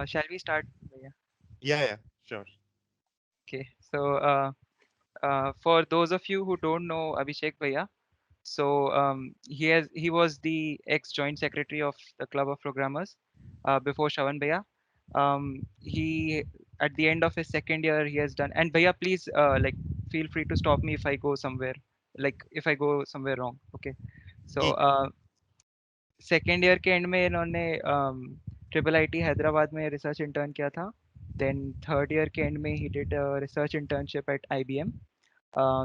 Shall we start? Yeah. Yeah, sure. Okay. For those of you who don't know Abhishek Bhaiya, he was the ex joint secretary of the Club of Programmers before Shravan Bhaiya. He at the end of his second year he has done. And Bhaiya, please like feel free to stop me if I go somewhere, like if I go somewhere wrong. Okay. So ठीक second year के end में इन्होंने triple IT Hyderabad में research intern किया था. Then third year के end में ही did research internship at IBM.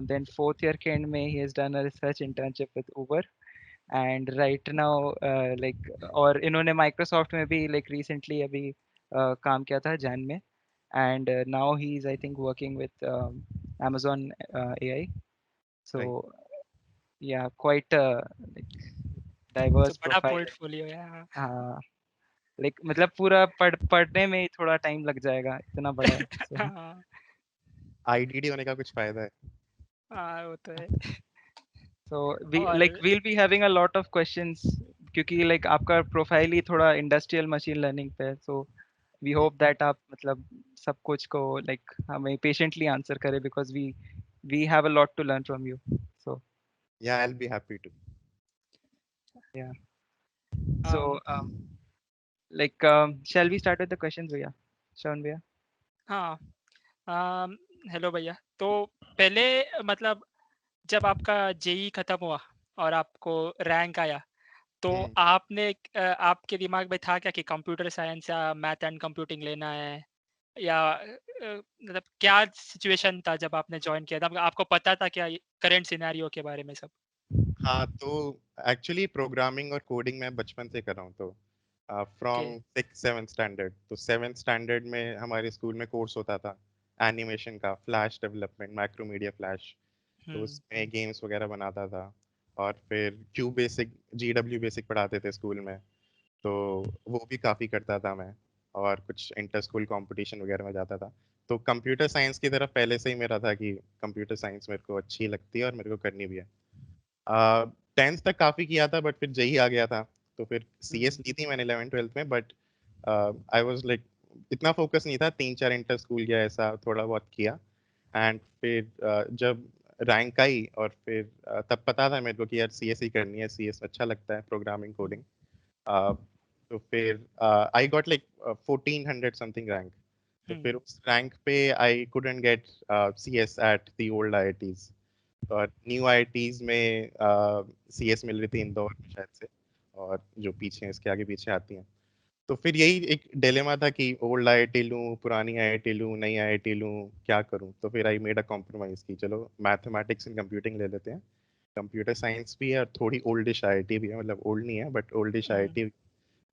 Then fourth year के एंड में ही has done a research internship with Uber. And right now like और इन्होंने माइक्रोसॉफ्ट में भी लाइक रिसेंटली अभी काम किया था जैन में. And now he is I think working with amazon AI. So right yeah, quite a like तो diverse बड़ा profile. पोर्टफोलियो है, हाँ। हाँ, लाइक मतलब पूरा पढ़ने में ही थोड़ा टाइम लग जाएगा, इतना बड़ा है. सो हाँ, आईडीडी होने का कुछ फायदा है। हाँ, वो तो है। सो वी लाइक और we'll be having a lot of questions क्योंकि लाइक आपका प्रोफाइल ही थोड़ा इंडस्ट्रियल मशीन लर्निंग पे है. सो वी होप दैट आप मतलब सब कुछ को लाइक हमें पेशेंटली आंसर करें because we have a lot to learn from you. So yeah I will be happy to. Yeah so um, like shall we start with the questions भैया, श्रवण भैया? हाँ, अम, हेलो भैया। तो पहले मतलब जब आपका जेई खत्म हुआ और आपको रैंक आया, तो हम्म आपने आपके दिमाग में था क्या कि कंप्यूटर साइंस या मैथ एंड कंप्यूटिंग लेना है, या मतलब क्या सिचुएशन था जब आपने ज्वाइन किया था? मतलब आपको पता था क्या करंट सिनेरियो के बारे में सब? हाँ, तो एक्चुअली प्रोग्रामिंग और कोडिंग मैं बचपन से कर रहा हूँ। तो ओके। फ्रॉम 6 7 स्टैंडर्ड, तो 7 स्टैंडर्ड में हमारे स्कूल में कोर्स होता था एनिमेशन का, फ्लैश डेवलपमेंट, माइक्रोमीडिया फ्लैश। तो हम्म। उसमें गेम्स वगैरह बनाता था। और फिर क्यू बेसिक, GW बेसिक पढ़ाते थे स्कूल में। तो वो भी काफ़ी करता था मैं। और कुछ इंटर स्कूल कंपटीशन वगैरह में जाता था। तो कंप्यूटर साइंस की तरफ पहले से ही मेरा था कि कंप्यूटर साइंस मेरे को अच्छी लगती है और मेरे को करनी भी है। 10th तक काफ़ी किया था, बट फिर जेई आ गया था। तो फिर सीएस हम्म। ली थी मैंने 11th 12th में, बट आई वाज लाइक इतना फोकस नहीं था। 3 4 इंटर स्कूल गया, ऐसा थोड़ा बहुत किया। एंड फिर जब रैंक आई, और फिर तब पता था मेरे को कि यार सीएस ही करनी है, सीएस अच्छा लगता है, प्रोग्रामिंग कोडिंग। तो फिर I got like 1400 something rank. तो फिर हम्म। उस रैंक पे I couldn't get CS at the old IITs. और न्यू आईआईटीज में सीएस मिल रही थी इंदौर में शायद से, और जो पीछे हैं, इसके आगे पीछे आती हैं। तो फिर यही एक डिलेमा था कि ओल्ड आईआईटी लूँ, पुरानी आईआईटी लूँ, नई आईआईटी लूँ, क्या करूँ? तो फिर आई मेड अ कॉम्प्रोमाइज़ कि चलो मैथमेटिक्स एंड कंप्यूटिंग ले लेते हैं। कंप्यूटर साइंस भी है और थोड़ी ओल्डिश आईआईटी भी है, मतलब ओल्ड नहीं है बट ओल्डिश हम्म। आईआईटी।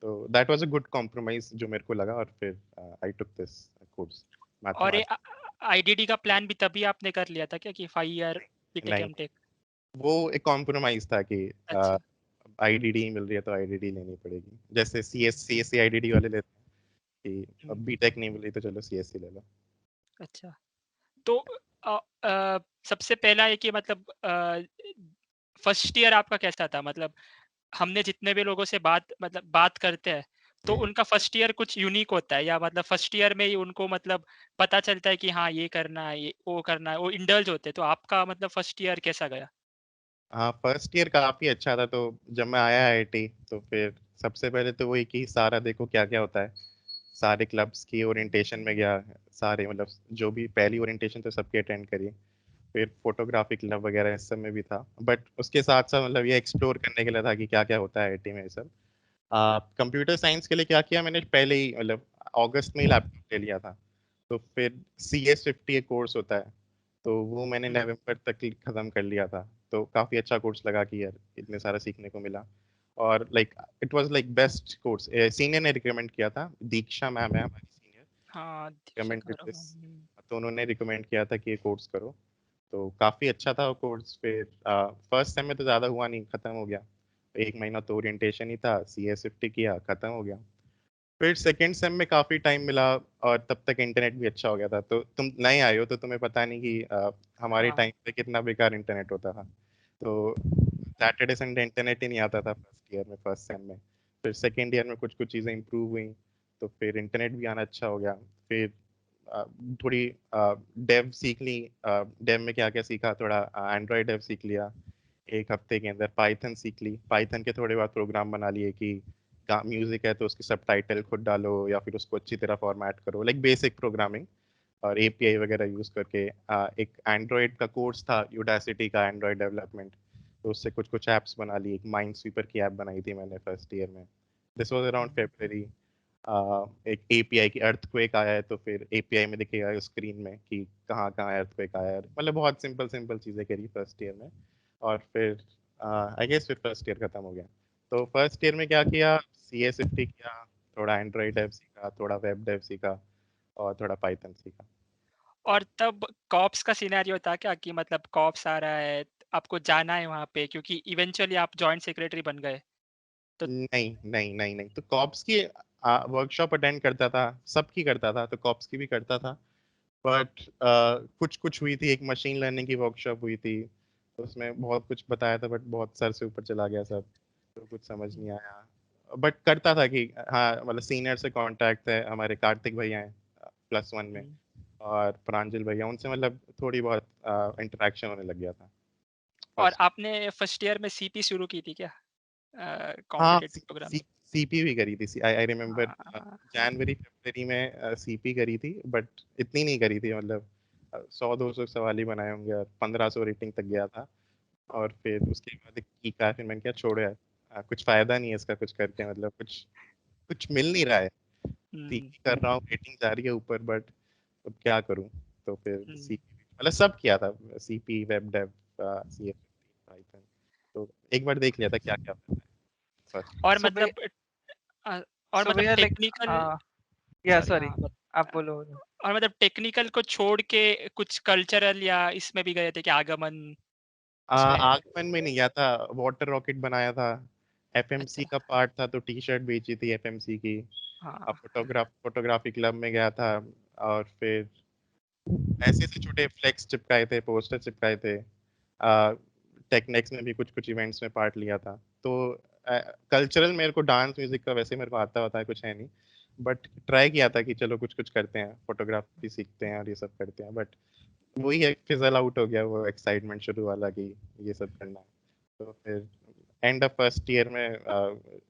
तो that was a good compromise जो मेरे को लगा, और फिर आई टुक दिस कोर्स, और ये मैथमेटिक्स। आईडीडी का प्लान भी तभी आपने कर लिया था क्या कि 5 ईयर बीटेक नहीं, एमटेक? वो एक कॉम्प्रोमाइज़ था कि अच्छा। आईडीडी मिल रही है तो आईडीडी लेनी पड़ेगी, जैसे सीएससी आईडीडी वाले लेते हैं कि अब हम्म। बीटेक नहीं मिल रही तो चलो सीएससी ले लो। अच्छा। तो सबसे पहला है कि मतलब फर्स्ट ईयर आपका कैसा था? मतलब हमने जितने भी लोगों से बात करते हैं, तो हम्म। उनका फर्स्ट ईयर कुछ यूनिक होता है, या मतलब फर्स्ट ईयर में ही उनको मतलब पता चलता है कि हाँ ये करना है, ये वो करना है, वो इंडल्ज होते हैं। तो आपका मतलब फर्स्ट ईयर कैसा गया? हाँ, फर्स्ट ईयर काफ़ी अच्छा था। तो जब मैं आया आईआईटी, तो फिर सबसे पहले तो वही कि सारा देखो क्या क्या होता है। सारे क्लब्स की ओरिएंटेशन में गया, सारे मतलब जो भी पहली ओरिएंटेशन तो सबके अटेंड करी। फिर फोटोग्राफी क्लब वगैरह इस सब में भी था, बट उसके साथ साथ मतलब ये एक्सप्लोर करने के लिए था कि क्या क्या होता है आईआईटी में ये सब। कंप्यूटर साइंस के लिए क्या किया मैंने, पहले ही मतलब अगस्त में ही लैपटॉप ले लिया था। तो फिर CS50 एक कोर्स होता है, तो वो मैंने हम्म। नवंबर तक ही खत्म कर लिया था। तो काफ़ी अच्छा कोर्स लगा कि यार इतने सारा सीखने को मिला। और like it was like best course. Senior ने रिकमेंड किया था, दीक्षा मैम है हमारी सीनियर, हाँ, दीक्षा रिकमेंडेड कौर। दिस। तो उन्होंने रिकमेंड किया था कि ये कोर्स करो। तो काफ़ी अच्छा था वो कोर्स। फिर फर्स्ट सेम में तो ज़्यादा हुआ नहीं, ख़त्म हो गया। 1 महीना तो ओरिएंटेशन ही था, CS50 किया, ख़त्म हो गया। फिर सेकेंड सेम में काफ़ी टाइम मिला, और तब तक इंटरनेट भी अच्छा हो गया था। तो तुम नए आए हो तो तुम्हें पता नहीं कि हमारे हाँ। टाइम पे कितना बेकार इंटरनेट होता था। तो सैटरडे संडे इंटरनेट ही नहीं आता था फर्स्ट ईयर में, फर्स्ट सेम में। फिर सेकेंड ईयर में कुछ कुछ चीज़ें इंप्रूव हुई। तो फिर इंटरनेट भी आना अच्छा हो गया। फिर थोड़ी डेव सीख ली। डेव में क्या क्या सीखा, थोड़ा एंड्रॉयड डेव सीख लिया एक हफ्ते के अंदर। पाइथन सीख ली, पाइथन के थोड़े बहुत प्रोग्राम बना लिए कि म्यूजिक है तो उसके सबटाइटल खुद डालो या फिर उसको अच्छी तरह फॉर्मेट करो, लाइक बेसिक प्रोग्रामिंग। और एपीआई वगैरह यूज करके एक एंड्रॉयड का कोर्स था यूडासिटी का, एंड्रॉयड डेवलपमेंट, तो उससे कुछ कुछ ऐप्स बना ली। एक माइंड स्वीपर की ऐप बनाई थी मैंने फर्स्ट ईयर में। This was around February. एक एपीआई की अर्थक्वेक आया है तो फिर एपीआई में दिखेगा स्क्रीन में कि कहाँ कहाँ अर्थक्वेक आया है। मतलब बहुत सिंपल सिंपल चीज़ें करी फर्स्ट ईयर में। और फिर आई गेस फिर फर्स्ट ईयर खत्म हो गया। तो फर्स्ट ईयर में क्या किया, CA/50 किया, थोड़ा एंड्रॉइड डेव सीखा, थोड़ा वेब डेव सीखा, और थोड़ा पाइथन सीखा। और तब कॉप्स का सिनेरियो था क्या कि मतलब कॉप्स आ रहा है, आपको जाना है वहाँ पे, क्योंकि इवेंचुअली आप जॉइंट सेक्रेटरी बन गए तो? नहीं नहीं नहीं नहीं, तो कॉप्स की वर्कशॉप अटेंड करता था, सबकी करता था, तो कॉप्स की भी करता था। बट कुछ कुछ हुई थी, एक मशीन लर्निंग की वर्कशॉप हुई थी, तो उसमें बहुत कुछ बताया था बट बहुत सर से ऊपर चला गया सब, तो कुछ समझ नहीं आया। बट करता था कि हाँ, मतलब सीनियर से कांटेक्ट है, हमारे कार्तिक भैया हैं +1 में, हम्म। और प्रांजल भैया, उनसे मतलब थोड़ी बहुत इंटरेक्शन होने लग गया था और फर्स्ट। आपने फर्स्ट ईयर में सीपी शुरू की थी क्या, हाँ, कॉम्पिटिटिव प्रोग्रामिंग? सीपी भी करी थी। आई आई रिमेम्बर हाँ। जनवरी फरवरी में सीपी करी थी, बट इतनी नहीं करी थी, मतलब 100-200 सवाल ही बनाए होंगे और 1500 रेटिंग तक गया था। और फिर उसके बाद की का फिर मैंने क्या, छोड़ो यार, कुछ फायदा नहीं है इसका कुछ करके, मतलब कुछ कुछ मिल नहीं रहा है। हम्म, सीपी कर रहा हूँ, रेटिंग जा रही है ऊपर, बट अब क्या करूँ। तो फिर हम्म। सीपी मतलब सब किया था, CP, web dev, CF, Python, तो एक बार देख लिया था क्या क्या होता है फर्स्ट। और So we मतलब अ, और so मतलब we are like technical, yeah, sorry sorry, हाँ, आप बोलो। और मतलब टेक्निकल को छोड़ के कुछ कल्चरल या इसमें भी गए थे कि आगमन उसमें? आगमन में नहीं गया था, वाटर रॉकेट बनाया था। एफएमसी अच्छा। का पार्ट था तो टी शर्ट बेची थी एफएमसी की। हाँ। फोटोग्राफी क्लब में गया था। और फिर ऐसे ऐसे छोटे फ्लेक्स चिपकाए थे, पोस्टर चिपकाए थे। टेक्नेक्स में भी कुछ कुछ इवेंट्स में पार्ट लिया था। तो कल्चरल, मेरे को डांस म्यूजिक का वैसे मेरे को आता होता है, कुछ है नहीं, बट ट्राई किया था कि चलो कुछ कुछ करते हैं, फोटोग्राफी सीखते हैं और ये सब करते हैं। बट वही है, फिजल आउट हो गया वो एक्साइटमेंट शुरू वाला कि ये सब करना है। तो फिर एंड ऑफ फर्स्ट ईयर में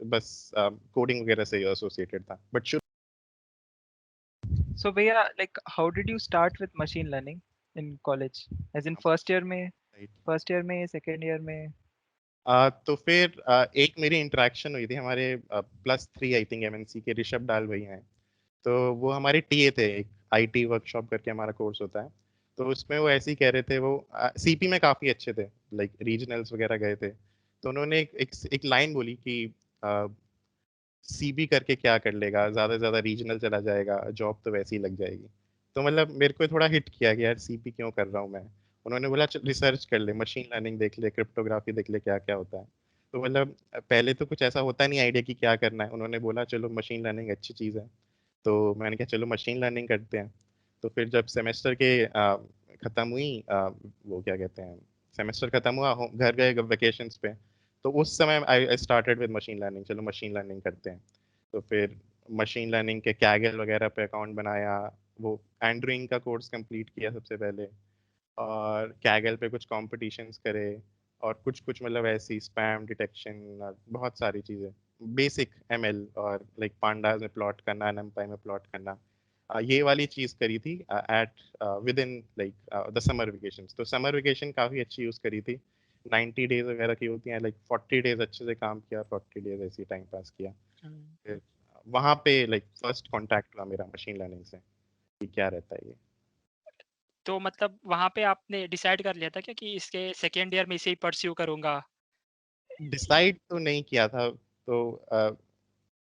बस कोडिंग वगैरह से एसोसिएटेड था, बट शुरू। So भैया, like how did you start with machine learning in college, as in first year में, second year में? तो फिर एक मेरी इंटरेक्शन हुई थी हमारे +3 आई थिंक एमएनसी के ऋषभ डाल भैया हैं। तो वो हमारे टीए थे, एक आईटी वर्कशॉप करके हमारा कोर्स होता है। तो उसमें वो ऐसे ही कह रहे थे, वो सीपी में काफ़ी अच्छे थे, लाइक रीजनल्स वगैरह गए थे। तो उन्होंने एक लाइन बोली कि सीबी करके क्या कर लेगा, ज़्यादा से ज़्यादा रीजनल चला जाएगा, जॉब तो वैसे ही लग जाएगी। तो मतलब मेरे को थोड़ा हिट किया कि यार सीपी क्यों कर रहा हूँ मैं। उन्होंने बोला चल रिसर्च कर ले, मशीन लर्निंग देख ले, क्रिप्टोग्राफी देख ले, क्या क्या होता है। तो मतलब पहले तो कुछ ऐसा होता नहीं आइडिया कि क्या करना है। उन्होंने बोला चलो मशीन लर्निंग अच्छी चीज़ है, तो मैंने कहा चलो मशीन लर्निंग करते हैं। तो फिर जब सेमेस्टर के ख़त्म हुई, वो क्या कहते हैं, सेमेस्टर ख़त्म हुआ, घर गए वेकेशंस पे, तो उस समय I started with machine learning, चलो मशीन लर्निंग करते हैं। तो फिर मशीन लर्निंग के कैगल वगैरह पे अकाउंट बनाया, वो एंड्रोइंग का कोर्स कंप्लीट किया सबसे पहले, और कैगल पे कुछ कॉम्पिटिशन्स करे, और कुछ कुछ मतलब ऐसी स्पैम डिटेक्शन और बहुत सारी चीज़ें, बेसिक एमएल, और लाइक पांडास में प्लॉट करना, नमपाई में प्लॉट करना, ये वाली चीज़ करी थी at within like the summer vacation. तो समर वेकेशन काफ़ी अच्छी यूज़ करी थी। 90 डेज वगैरह की होती हैं, लाइक 40 डेज अच्छे से काम किया, 40 डेज ऐसे ही टाइम पास किया। हम्म। फिर वहाँ पे लाइक फर्स्ट कांटेक्ट हुआ मेरा मशीन लर्निंग से कि क्या रहता है ये। तो मतलब वहाँ पे आपने डिसाइड कर लिया था क्या कि इसके सेकेंड ईयर में इसे ही परस्यू करूंगा? डिसाइड तो नहीं किया था। तो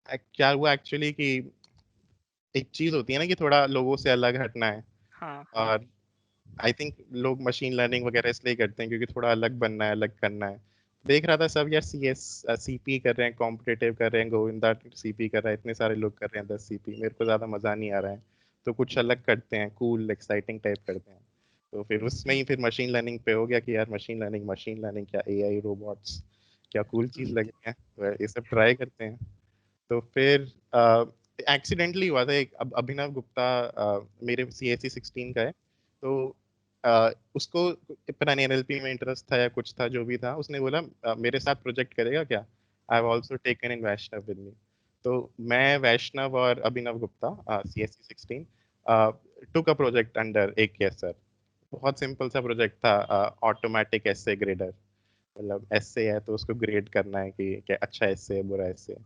क्या हुआ एक्चुअली कि एक चीज़ होती है ना कि थोड़ा लोगों से अलग हटना है। हाँ, हाँ। और आई थिंक लोग मशीन लर्निंग वगैरह इसलिए करते हैं क्योंकि थोड़ा अलग बनना है, अलग करना है। देख रहा था सब यार सीपी कर रहे हैं, कॉम्पिटिटिव कर रहे हैं, गोविंदा सीपी कर रहा है, इतने सारे लोग कर रहे हैं 10 सीपी, मेरे को ज़्यादा मज़ा नहीं आ रहा है। तो कुछ अलग करते हैं, कूल एक्साइटिंग टाइप करते हैं। तो फिर उसमें ही फिर मशीन लर्निंग पे हो गया कि यार मशीन लर्निंग क्या, एआई रोबोट्स क्या कूल चीज़ लगी है, तो ये सब ट्राई करते हैं। तो फिर एक्सीडेंटली हुआ था। एक अभिनव गुप्ता मेरे CSE 16 का है, तो उसको पता नहीं NLP में इंटरेस्ट था या कुछ था, जो भी था, उसने बोला मेरे साथ प्रोजेक्ट करेगा क्या? I have also taken in Vaishnav with me. तो मैं, वैष्णव और Abhinav Gupta, CSE 16 took a project under AKS sir. बहुत सिंपल सा प्रोजेक्ट था, ऑटोमेटिक एसे ग्रेडर। मतलब एसे है तो उसको ग्रेड करना है कि क्या अच्छा एसे है, बुरा एसे है।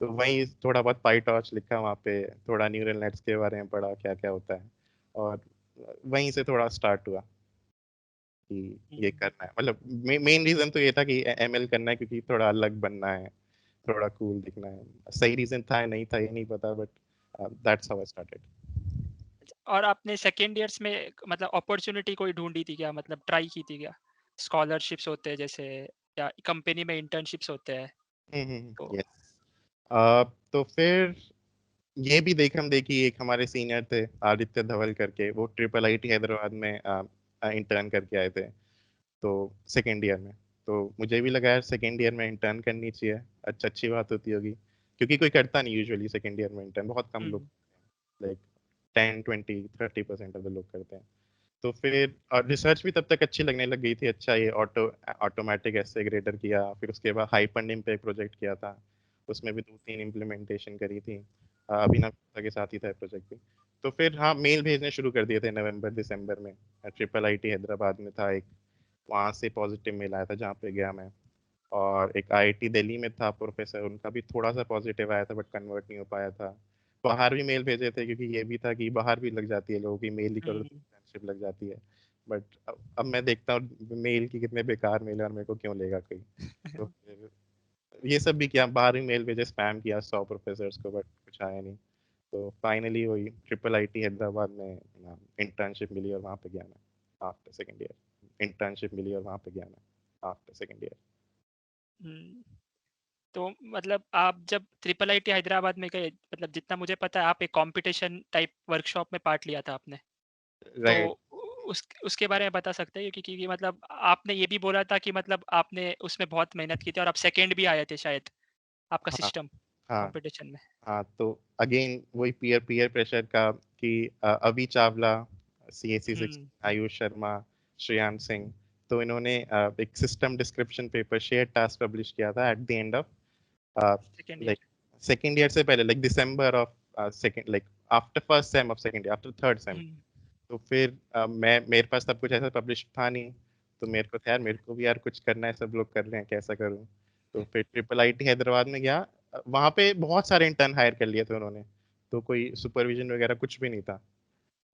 तो वहीं थोड़ा बहुत पाईटॉर्च लिखा वहाँ पे, थोड़ा न्यूरल नेट्स के बारे में पढ़ा, क्या क्या होता है, और वहीं से थोड़ा स्टार्ट हुआ कि ये करना है। मतलब मेन रीजन तो ये था कि ML करना है, क्योंकि थोड़ा अलग बनना है, थोड़ा कूल दिखना है। सही रीजन था या नहीं था ये नहीं पता, but that's how I started. और आपने सेकेंड ईयर्स में मतलब अपॉर्चुनिटी कोई ढूंढी थी क्या, मतलब ट्राई की थी क्या? स्कॉलरशिप्स होते हैं जैसे, या कंपनी में इंटर्नशिप्स होते हैं, तो यस। तो फिर ये भी हम देखी, एक हमारे सीनियर थे आदित्य धवल करके, वो IIIT हैदराबाद में इंटर्न करके आए थे, तो सेकेंड ईयर में। तो मुझे भी लगा यार सेकेंड ईयर में इंटर्न करनी चाहिए, अच्छी बात होती होगी, क्योंकि कोई करता नहीं यूजुअली सेकेंड ईयर में इंटर्न, बहुत कम लोग, लाइक 10-20-30% ऑफ द लोग करते हैं। तो फिर और रिसर्च भी तब तक अच्छी लगने लग गई थी। अच्छा, ये ऑटोमेटिक एसे ग्रेडर किया, फिर उसके बाद हाइपरनिम पे एक प्रोजेक्ट किया था, उसमें भी 2-3 इम्प्लीमेंटेशन करी थी। अभिनव गुप्ता के साथ ही था प्रोजेक्ट भी। तो फिर हाँ, मेल भेजने शुरू कर दिए थे नवंबर दिसंबर में। IIIT हैदराबाद में था एक, वहाँ से पॉजिटिव मेल आया था जहाँ पे गया मैं। और एक IIT दिल्ली में था प्रोफेसर, उनका भी थोड़ा सा पॉजिटिव आया था, बट कन्वर्ट नहीं हो पाया था। बाहर भी मेल भेजे थे, क्योंकि ये भी था कि बाहर भी लग जाती है लोगों की, मेल ही करो तो इंटर्नशिप लग जाती है। बट अब मैं देखता हूँ मेल की कितने बेकार मेल है, और मेरे को क्यों लेगा कोई। तो फिर ये सब भी किया, बाहर भी मेल भेजे, स्पैम किया 100 प्रोफेसर्स को, बट कुछ आया नहीं। तो फाइनली वही IIIT हैदराबाद में इंटर्नशिप मिली, और वहाँ पे गया मैं आफ्टर सेकेंड ईयर। इंटर्नशिप मिली और वहाँ पे गया मैं आफ्टर सेकेंड ईयर। तो मतलब आप जब IIIT हैदराबाद में गए, मतलब जितना मुझे पता है आप एक कंपटीशन टाइप वर्कशॉप में पार्ट लिया था आपने, तो राइट। उसके बारे में बता सकते हैं? क्योंकि मतलब आपने ये भी बोला था कि मतलब आपने उसमें बहुत मेहनत की थी और आप सेकंड भी आए थे शायद, आपका हाँ सिस्टम हाँ कंपटीशन में। हाँ। तो अगेन वही पीयर पीयर प्रेशर का, कि अभी चावला, CSE 6, हम्म। आयुष शर्मा, श्रेयांश सिंह, तो इन्होंने एक system description paper shared task publish किया था at the end of second like year. Second year से पहले, like December of second, like after first sem of second year, after third sem. Hmm. तो फिर मैं, मेरे पास तब कुछ ऐसा पब्लिश था नहीं, तो मेरे को था यार, मेरे को भी यार कुछ करना है, सब लोग कर रहे हैं, कैसा करूँ। तो फिर IIIT हैदराबाद में गया। वहाँ पे बहुत सारे इंटर्न हायर कर लिए थे उन्होंने, तो कोई सुपरविजन वगैरह कुछ भी नहीं था।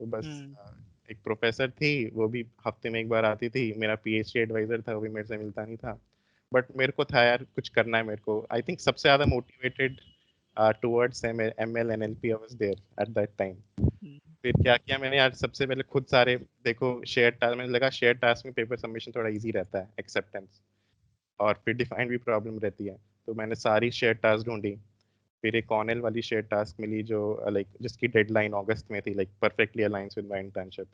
तो बस हम्म। एक प्रोफेसर थी, वो भी हफ्ते में एक बार आती थी। मेरा PhD एडवाइजर था, वो भी मेरे से मिलता नहीं था। बट मेरे को था यार कुछ करना है मेरे को। आई थिंक सबसे ज़्यादा motivated towards ML NLP I was there at that time. Hmm. फिर क्या किया मैंने यार, सबसे पहले खुद सारे, देखो शेयर टास्क, मैंने लगा शेयर टास्क में पेपर सबमिशन थोड़ा इजी रहता है, एक्सेप्टेंस, और फिर डिफाइंड भी प्रॉब्लम रहती है। तो मैंने सारी शेयर टास्क ढूंढी। फिर एक कॉर्नेल वाली शेयर टास्क मिली, जो लाइक जिसकी डेडलाइन अगस्त में थी, like perfectly aligns with my internship.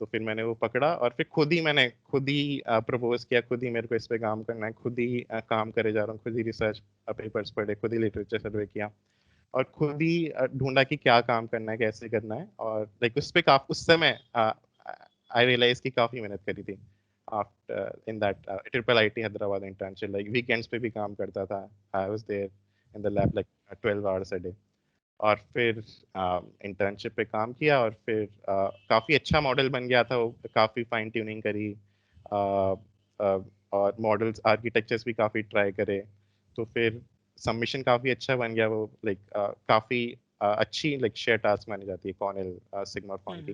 तो फिर मैंने वो पकड़ा, और फिर मैंने खुद ही प्रपोज किया, खुद ही मेरे को इस पे काम करना है, खुद ही काम करे जा रहा हूँ, खुद ही रिसर्च पेपर्स पढ़े, खुद ही लिटरेचर सर्वे किया, और खुद ही ढूंढा कि क्या काम करना है, कैसे करना है। और लाइक उस पे काफी, उस समय आई रियलाइज की काफी मेहनत करी थी after in that IIIT Hyderabad internship. Like weekends पे भी काम करता था, I was there in the lab like 12 hours a day. और फिर इंटर्नशिप पे काम किया, और फिर काफ़ी अच्छा मॉडल बन गया था वो, काफ़ी फाइन ट्यूनिंग करी, और मॉडल्स आर्किटेक्चर्स भी काफ़ी ट्राई करे। तो फिर सबमिशन काफ़ी अच्छा बन गया वो, लाइक काफ़ी अच्छी लाइक शेयर टास्क मानी जाती है कॉर्नेल सिग्मा क्वांटी।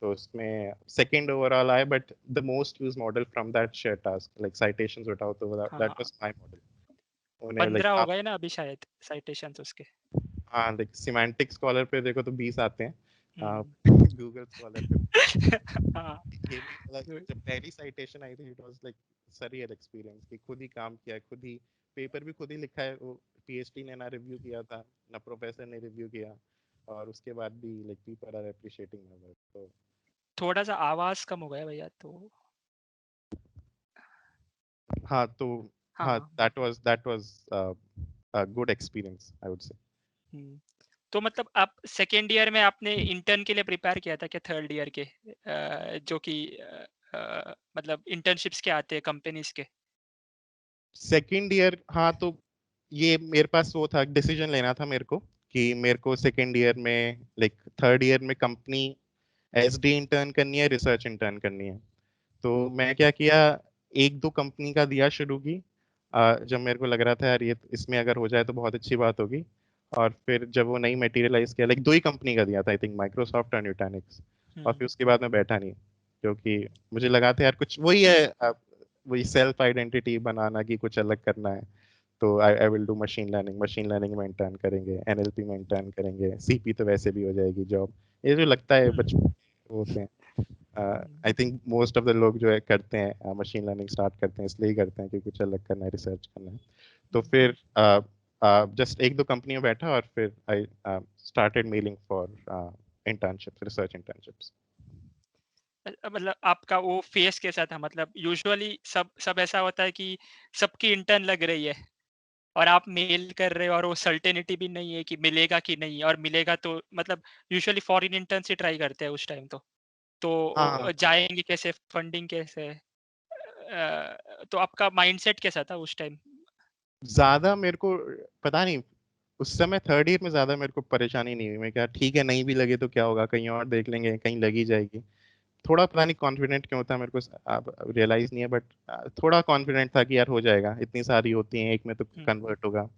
तो उसमें सेकंड ओवरऑल आए, but the most use model from that share task, like citations उठाओ तो दैट हाँ, वाज माय मॉडल। उन्हें लाइक 15 हो गए ना अभी शायद साइटेशंस उसके। हाँ, लाइक सिमेंटिक स्कॉलर पे देखो तो 20 आते हैं, हम्म। गूगल स्कॉलर पे। हाँ। ये भी मतलब जब पहली साइटेशन आई थी, it was like surreal experience, कि खुद ही काम किया है, खुद ही पेपर भी खुद ही लिखा है। वो PhD ने ना रिव्यू किया था, ना प्रोफेसर ने रिव्यू किया, और उसके बाद भी like people are appreciating my work. तो थोड़ा सा आवाज कम हो गया भैया तो। हाँ, तो हाँ, हाँ। That was a good experience I would say. Hmm. तो मतलब आप सेकेंड ईयर में आपने इंटर्न के लिए प्रिपेयर किया था क्या थर्ड ईयर के जो कि मतलब इंटर्नशिप्स के आते हैं कंपनीज के? सेकेंड ईयर, हाँ, तो ये मेरे पास वो था, डिसीजन लेना था मेरे को कि मेरे को सेकेंड ईयर में, लाइक थर्ड ईयर में कंपनी एसडी इंटर्न करनी है, रिसर्च इंटर्न करनी है। तो मैं क्या किया, एक दो कंपनी का दिया शुरू की, जब मेरे को लग रहा था यार ये इसमें अगर हो जाए तो बहुत अच्छी बात होगी। और फिर जब वो नहीं मटेरियलाइज किया, लाइक दो ही कंपनी का दिया था, आई थिंक माइक्रोसॉफ्ट और न्यूटॉनिक्स। और फिर उसके बाद मैं बैठा नहीं, क्योंकि मुझे लगा था यार कुछ वही है, वही सेल्फ आइडेंटिटी बनाना कि कुछ अलग करना है। तो I will do machine learning में इंटर्न करेंगे, एनएलपी में इंटर्न करेंगे, सीपी तो वैसे भी हो जाएगी जॉब। ये जो लगता है बचपन होते हैं, I think most of the लोग जो है करते हैं, मशीन लर्निंग स्टार्ट करते हैं इसलिए ही करते हैं कि कुछ अलग करना है, रिसर्च करना है। तो फिर जस्ट एक दो कंपनी में बैठा और फिर I started mailing for internships, research internships. मतलब आपका वो फेस कैसा था? मतलब यूजुअली सब ऐसा होता है कि सबकी इंटर्न लग रही है और आप मेल कर रहे हो और वो सर्टेनिटी भी नहीं है कि मिलेगा कि नहीं, और मिलेगा तो मतलब यूजुअली फॉरेन इंटर्न से ट्राई करते हैं उस टाइम तो हाँ, जाएंगे कैसे, फंडिंग कैसे, तो आपका माइंडसेट कैसा था उस टाइम? ज्यादा मेरे को पता नहीं, उस समय थर्ड ईयर में ज्यादा मेरे को परेशानी नहीं हुई। मैं क्या, ठीक है, नहीं भी लगे तो क्या होगा, कहीं और देख लेंगे, कहीं लगी जाएगी। थोड़ा पता नहीं कॉन्फिडेंट क्यों था, मेरे को अब रियलाइज नहीं है, बट थोड़ा कॉन्फिडेंट था कि यार हो जाएगा, इतनी सारी होती हैं, एक में तो कन्वर्ट होगा।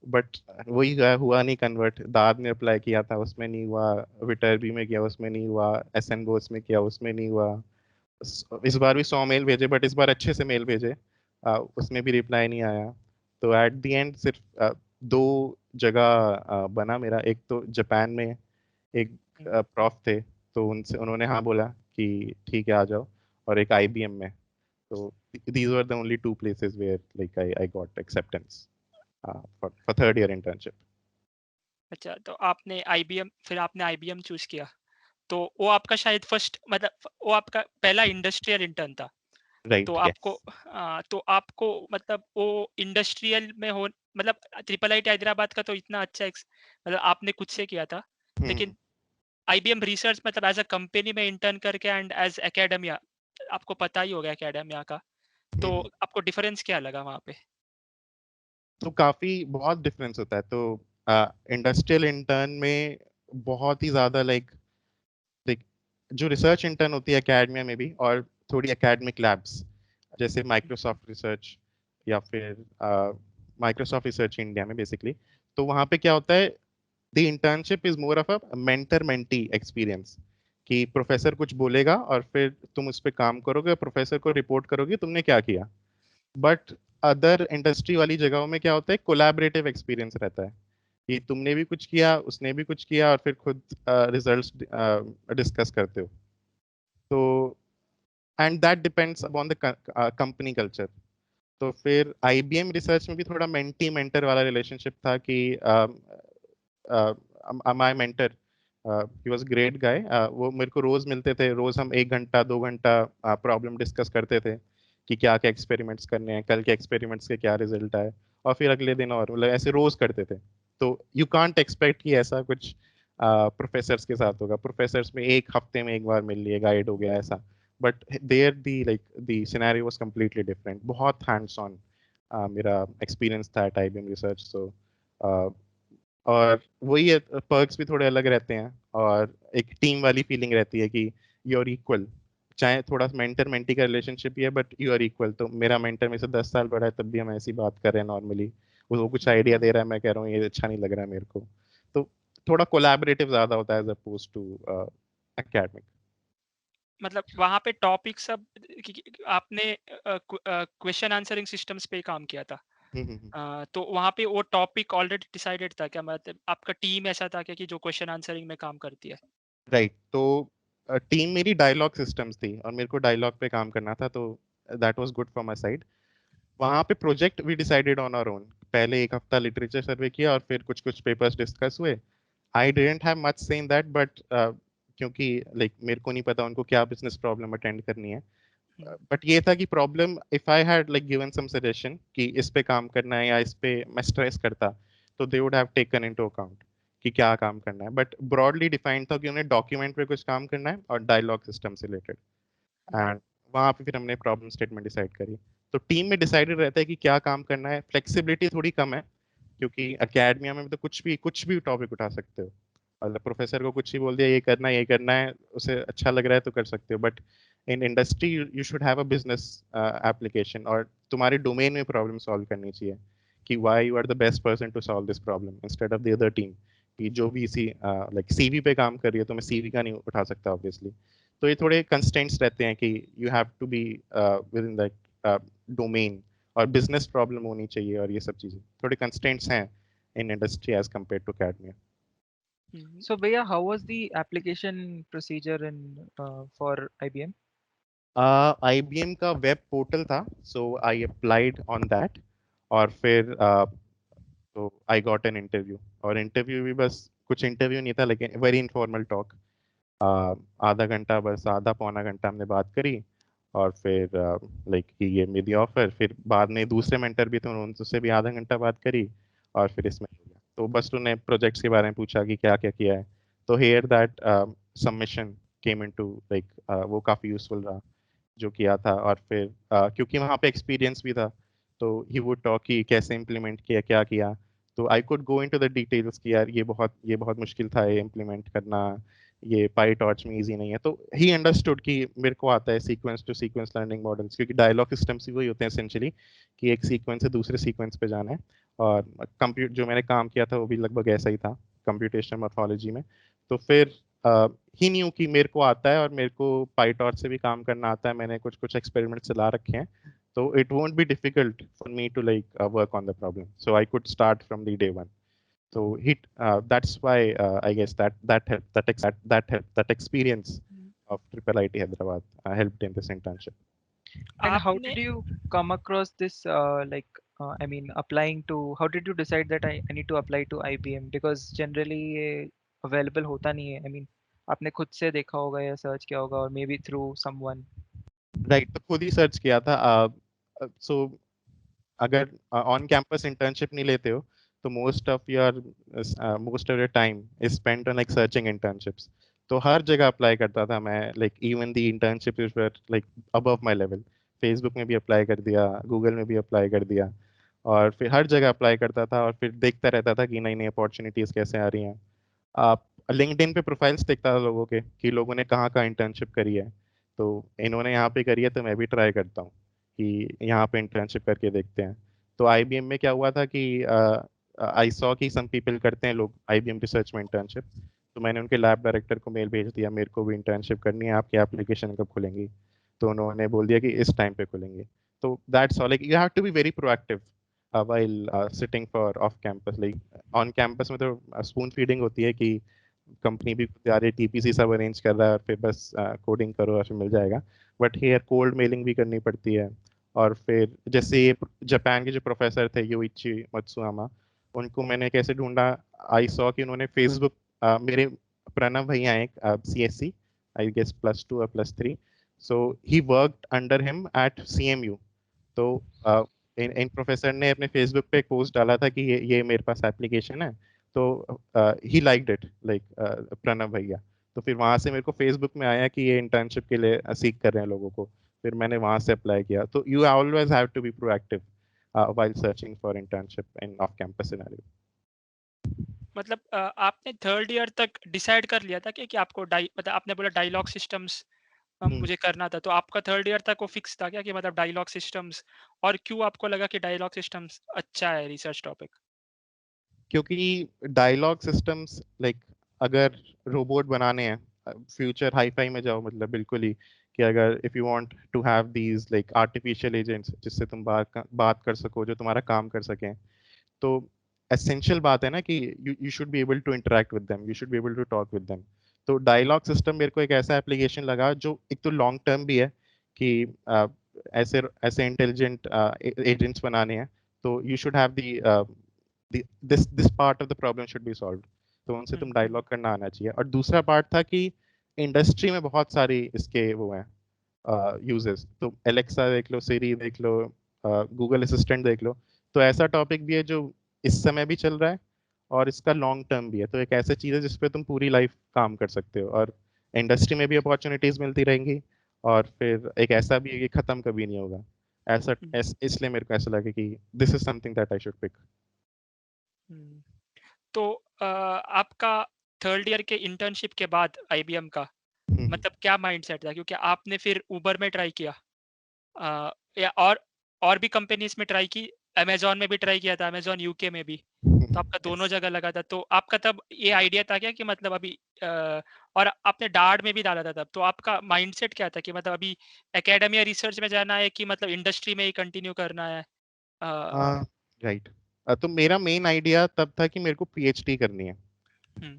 बट वही हुआ नहीं कन्वर्ट। दाद में अप्लाई किया था, उसमें नहीं हुआ। विटर्बी में किया, उसमें नहीं हुआ। एसएनबोस में किया, उसमें नहीं हुआ। इस बार भी 100 मेल भेजे, बट इस बार अच्छे से मेल भेजे, उसमें भी रिप्लाई नहीं आया। तो एट द एंड सिर्फ दो जगह बना मेरा। एक तो जापान में एक प्रॉफ थे, तो उनसे उन्होंने हाँ बोला कि ठीक है आ जाओ। और एक आईबीएम में। तो these were the only two places where like I got acceptance for third year internship. अच्छा, तो आपने आईबीएम चूज किया, तो वो आपका शायद फर्स्ट मतलब वो आपका पहला इंडस्ट्रियल इंटर्न था। Right, तो आपको yes. मतलब वो इंडस्ट्रियल में हो, मतलब ट्रिपल आईटी हैदराबाद का तो इतना अच्छा मतलब आपने खुद से किया था, हम्म लेकिन आईबीएम रिसर्च मतलब एज अ कंपनी में इंटर्न करके एंड एज एकेडमिया, आपको पता ही होगा एकेडमिया का, तो हम्म। आपको डिफरेंस क्या लगा वहाँ पे? तो काफी बहुत डिफरेंस होता है। तो इंडस्ट्रियल इंटर्न में बहुत ही ज्यादा लाइक, जो रिसर्च इंटर्न होती है एकेडमिया में भी, और थोड़ी एकेडमिक लैब्स जैसे माइक्रोसॉफ्ट रिसर्च या फिर माइक्रोसॉफ्ट रिसर्च इंडिया में बेसिकली। तो वहाँ पे क्या होता है, the internship is more of a mentor mentee experience, कि प्रोफेसर कुछ बोलेगा और फिर तुम उस पर काम करोगे, प्रोफेसर को रिपोर्ट करोगे तुमने क्या किया। बट अदर इंडस्ट्री वाली जगहों में क्या होता है, कोलैबोरेटिव एक्सपीरियंस रहता है, कि तुमने भी कुछ किया, उसने भी कुछ किया, और फिर खुद रिजल्ट्स डिस्कस करते हो। तो and that depends upon the company culture. तो फिर आईबीएम रिसर्च में भी थोड़ा मेंटी मेंटर वाला रिलेशनशिप था, कि my mentor, he was great guy. वो मेरे को रोज मिलते थे, रोज हम 1 घंटा 2 घंटा प्रॉब्लम डिस्कस करते थे, कि क्या क्या एक्सपेरिमेंट्स करने हैं, कल के एक्सपेरिमेंट्स के क्या रिजल्ट आए। और फिर अगले दिन, और मतलब ऐसे रोज करते थे। तो यू कांट एक्सपेक्ट कि ऐसा कुछ प्रोफेसर्स के साथ होगा। प्रोफेसर्स में एक हफ्ते में एक बार मिल लिए, गाइड हो गया ऐसा। But there the like the scenario was completely different, बहुत हैंड्स ऑन मेरा एक्सपीरियंस था एट आईबीएम रिसर्च। सो और वही है, पर्क्स भी थोड़े अलग रहते हैं, और एक टीम वाली फीलिंग रहती है कि यू आर इक्वल। चाहे थोड़ा मेंटर मेंटी का रिलेशनशिप ही है, बट यू आर इक्वल। तो मेरा मेंटर मेरे से 10 साल बड़ा है, तब भी हम ऐसी बात कर रहे हैं नॉर्मली। वो कुछ आइडिया दे रहा है, मैं कह रहा हूँ ये अच्छा नहीं लग रहा है मेरे को। तो थोड़ा कोलैबोरेटिव ज्यादा होता है एज अपोज टू एकेडमिक। मतलब वहाँ पे टॉपिक सब आपने क्वेश्चन आंसरिंग सिस्टम्स पे काम किया था, तो वहाँ पे वो टॉपिक ऑलरेडी डिसाइडेड था क्या? मतलब आपका टीम ऐसा था क्या कि जो क्वेश्चन आंसरिंग में काम करती है? राइट। तो टीम मेरी डायलॉग सिस्टम्स थी, और मेरे को डायलॉग पे काम करना था, तो that was good for my side. वहाँ पे project we decided on our own. पहले एक हफ्ता लिटरेचर सर्वे किया, और फिर कुछ कुछ पेपर्स डिस्कस हुए। आई डिडंट हैव मच से इन दैट, बट क्योंकि लाइक मेरे को नहीं पता उनको क्या बिजनेस प्रॉब्लम अटेंड करनी है। बट ये था कि problem, if I had like given some suggestion कि इस पे काम करना है या इस पे मैं स्ट्रेस करता, तो they would have taken into account कि क्या काम करना है, बट ब्रॉडली डिफाइंड था कि उन्हें डॉक्यूमेंट पे कुछ काम करना है और डायलॉग सिस्टम से रिलेटेड। एंड वहाँ पे फिर हमने प्रॉब्लम स्टेटमेंट डिसाइड करी। तो टीम में डिसाइडेड रहता है कि क्या काम करना है, फ्लेक्सिबिलिटी थोड़ी कम है, क्योंकि अकेडमिया में तो कुछ भी टॉपिक उठा सकते हो, मतलब प्रोफेसर को कुछ ही बोल दिया ये करना है, उसे अच्छा लग रहा है तो कर सकते हो, but in industry you should have a business application, और तुम्हारे डोमेन में प्रॉब्लम सॉल्व करनी चाहिए कि why you are the best person to solve this problem instead of the other team, कि जो भी इसी लाइक सीवी पे काम कर रही है तो मैं सीवी का नहीं उठा सकता ऑब्वियसली। तो ये थोड़े कंस्ट्रेंट्स रहते हैं कि you have to be within that domain, और बिजनेस प्रॉब्लम होनी चाहिए, और ये सब चीजें थोड़े कंस्ट्रेंट्स हैं in industry as compared to academia. So Bhaiya, how was the application procedure in for IBM? IBM का वेब पोर्टल था, so I applied on that, और फिर तो I got an interview, और इंटरव्यू भी बस कुछ इंटरव्यू नहीं था, लेकिन वेरी इनफॉर्मल टॉक, आधा घंटा, बस आधा पौना घंटा हमने बात करी, और फिर लाइक ये मेरी ऑफर, फिर बाद में दूसरे मेंटर भी थे, उनसे भी आधा घंटा बात करी, और फिर इसमें हो गया। तो बस उन्होंने प्रोजेक्ट्स के बारे में पूछा कि क्या क्या किया है, तो here that submission came into like, वो काफ़ी यूजफुल रहा जो किया था। और फिर क्योंकि वहाँ पे एक्सपीरियंस भी था, तो ही वुड टॉक कि कैसे इम्प्लीमेंट किया, क्या किया, तो I could go into the details कि यार ये बहुत मुश्किल था ये इम्प्लीमेंट करना, ये पाई टॉर्च में इजी नहीं है। तो ही अंडरस्टूड कि मेरे को आता है sequence to sequence learning models, क्योंकि डायलॉग सिस्टम्स ही वही होते हैं एसेंशियली, कि एक सीक्वेंस से दूसरे सीक्वेंस पे जाना है। और कंप्यूट जो मैंने काम किया था वो भी लगभग ऐसा ही था, कंप्यूटेशनल मॉर्फोलॉजी में। तो फिर ही न्यू कि मेरे को आता है, और मेरे को पाईटॉर्च से भी काम करना आता है, मैंने कुछ कुछ एक्सपेरिमेंट चला रखे हैं, तो it won't be difficult for me to like work on the problem, so I could start from the day one. So that's why I guess that experience of Triple IT Hyderabad helped in this internship. And how आपने did you come across this I mean applying to, how did you decide that I need to apply to IBM? Because generally ये available होता नहीं है, I mean आपने खुद से देखा होगा या सर्च किया होगा, और maybe through someone. Right, तो खुद ही सर्च किया था। So अगर ऑन कैंपस इंटर्नशिप नहीं लेते हो, तो most of your time is spent on like searching internships. तो हर जगह अप्लाई करता था मैं, like even the internship like above my level, Facebook में भी अप्लाई कर दिया, गूगल में भी अप्लाई कर दिया, और फिर हर जगह अप्लाई करता था, और फिर देखता रहता था कि नई नई अपॉर्चुनिटीज कैसे आ रही हैं। आप लिंक्डइन पे प्रोफाइल्स देखता था लोगों के कि लोगों ने कहाँ कहाँ इंटर्नशिप करी है, तो इन्होंने यहाँ पे करी है तो मैं भी ट्राई करता हूँ कि यहाँ पे इंटर्नशिप करके देखते हैं। तो आईबीएम में क्या हुआ था कि आई सॉ कि सम पीपल करते हैं लोग आईबीएम रिसर्च में इंटर्नशिप, तो मैंने उनके लैब डायरेक्टर को मेल भेज दिया, मेरे को भी इंटर्नशिप करनी है, आपकी एप्लीकेशन कब खुलेंगी, तो उन्होंने बोल दिया कि इस टाइम पे खुलेंगे। तो that's all, like you have to be very proactive while sitting for off campus, like on campus में तो स्पून फीडिंग होती है कि कंपनी भी सारे टीपीसी सब अरेंज कर रहा है, और फिर बस कोडिंग करो और फिर मिल जाएगा, बट हियर कोल्ड मेलिंग भी करनी पड़ती है। और फिर जैसे ये जापान के जो प्रोफेसर थे योइची मत्सुयामा, उनको मैंने कैसे ढूंढा, आई सॉ कि उन्होंने फेसबुक, मेरे प्रणव भैया एक सीएससी, आई गेस +2 और +3, so he worked under him at CMU. तो इन प्रोफेसर ने अपने फेसबुक पे एक पोस्ट डाला था कि ये मेरे पास एप्लीकेशन है, तो he liked it, like Pranav भैया। तो फिर वहां से मेरे को फेसबुक में आया कि ये इंटर्नशिप के लिए सीख कर रहे हैं लोगों को, फिर मैंने वहां से अप्लाई किया। तो you always have to be proactive while searching for internship in off campus scenario. मतलब आपने थर्ड ईयर तक डिसाइड कर लिया था कि आपको मतलब आपने बोला डायलॉग सिस्टम्स मुझे करना था, तो आपका थर्ड ईयर तक वो फिक्स था क्या कि मतलब डायलॉग सिस्टम्स? और क्यों आपको लगा कि डायलॉग सिस्टम्स अच्छा है रिसर्च टॉपिक? क्योंकि डायलॉग सिस्टम्स लाइक, अगर रोबोट बनाने हैं, फ्यूचर हाईफाई में जाओ, मतलब बिल्कुल ही, कि अगर if you want to have these like artificial agents जिससे तुम बात कर सको, जो तुम्हारा काम कर सकें, तो एसेंशियल बात है ना कि you should be able to interact with them, you should be able to talk with them. तो डायलॉग सिस्टम मेरे को एक ऐसा एप्लीकेशन लगा जो एक तो लॉन्ग टर्म भी है, कि ऐसे ऐसे इंटेलिजेंट एजेंट्स बनाने हैं, तो you should have this part of the problem should be solved, तो उनसे तुम डायलॉग करना आना चाहिए। और दूसरा पार्ट था कि इंडस्ट्री में बहुत सारी इसके वो हैं यूजेस, तो एलेक्सा देख लो, सिरी देख लो, गूगल असिस्टेंट देख लो, तो ऐसा टॉपिक भी है जो इस समय भी चल रहा है, और इसका लॉन्ग टर्म भी है। तो एक ऐसी चीज़ है जिसपे तुम पूरी लाइफ काम कर सकते हो, और इंडस्ट्री में भी अपॉर्चुनिटीज मिलती रहेंगी, और फिर एक ऐसा भी है कि खत्म कभी नहीं होगा। इसलिए मेरे को ऐसा लगे कि this is something that I should pick. तो आपका थर्ड ईयर के इंटर्नशिप के बाद आईबीएम का मतलब क्या माइंडसेट था, क्योंकि आपने फिर उबर में ट्राई किया या और भी कंपनीज में ट्राई की, अमेजोन में भी ट्राई किया था, अमेजोन यूके में भी, तो आपका दोनों जगह लगा था। तो आपका तब ये आइडिया था क्या कि मतलब अभी और आपने डार्ड में भी डाला था तब, तो आपका माइंडसेट क्या था कि मतलब अभी एकेडमी या रिसर्च में जाना है कि मतलब इंडस्ट्री में ही कंटिन्यू करना है? हाँ, राइट। तो मेरा मेन आइडिया तब था कि मेरे को पीएचडी करनी है,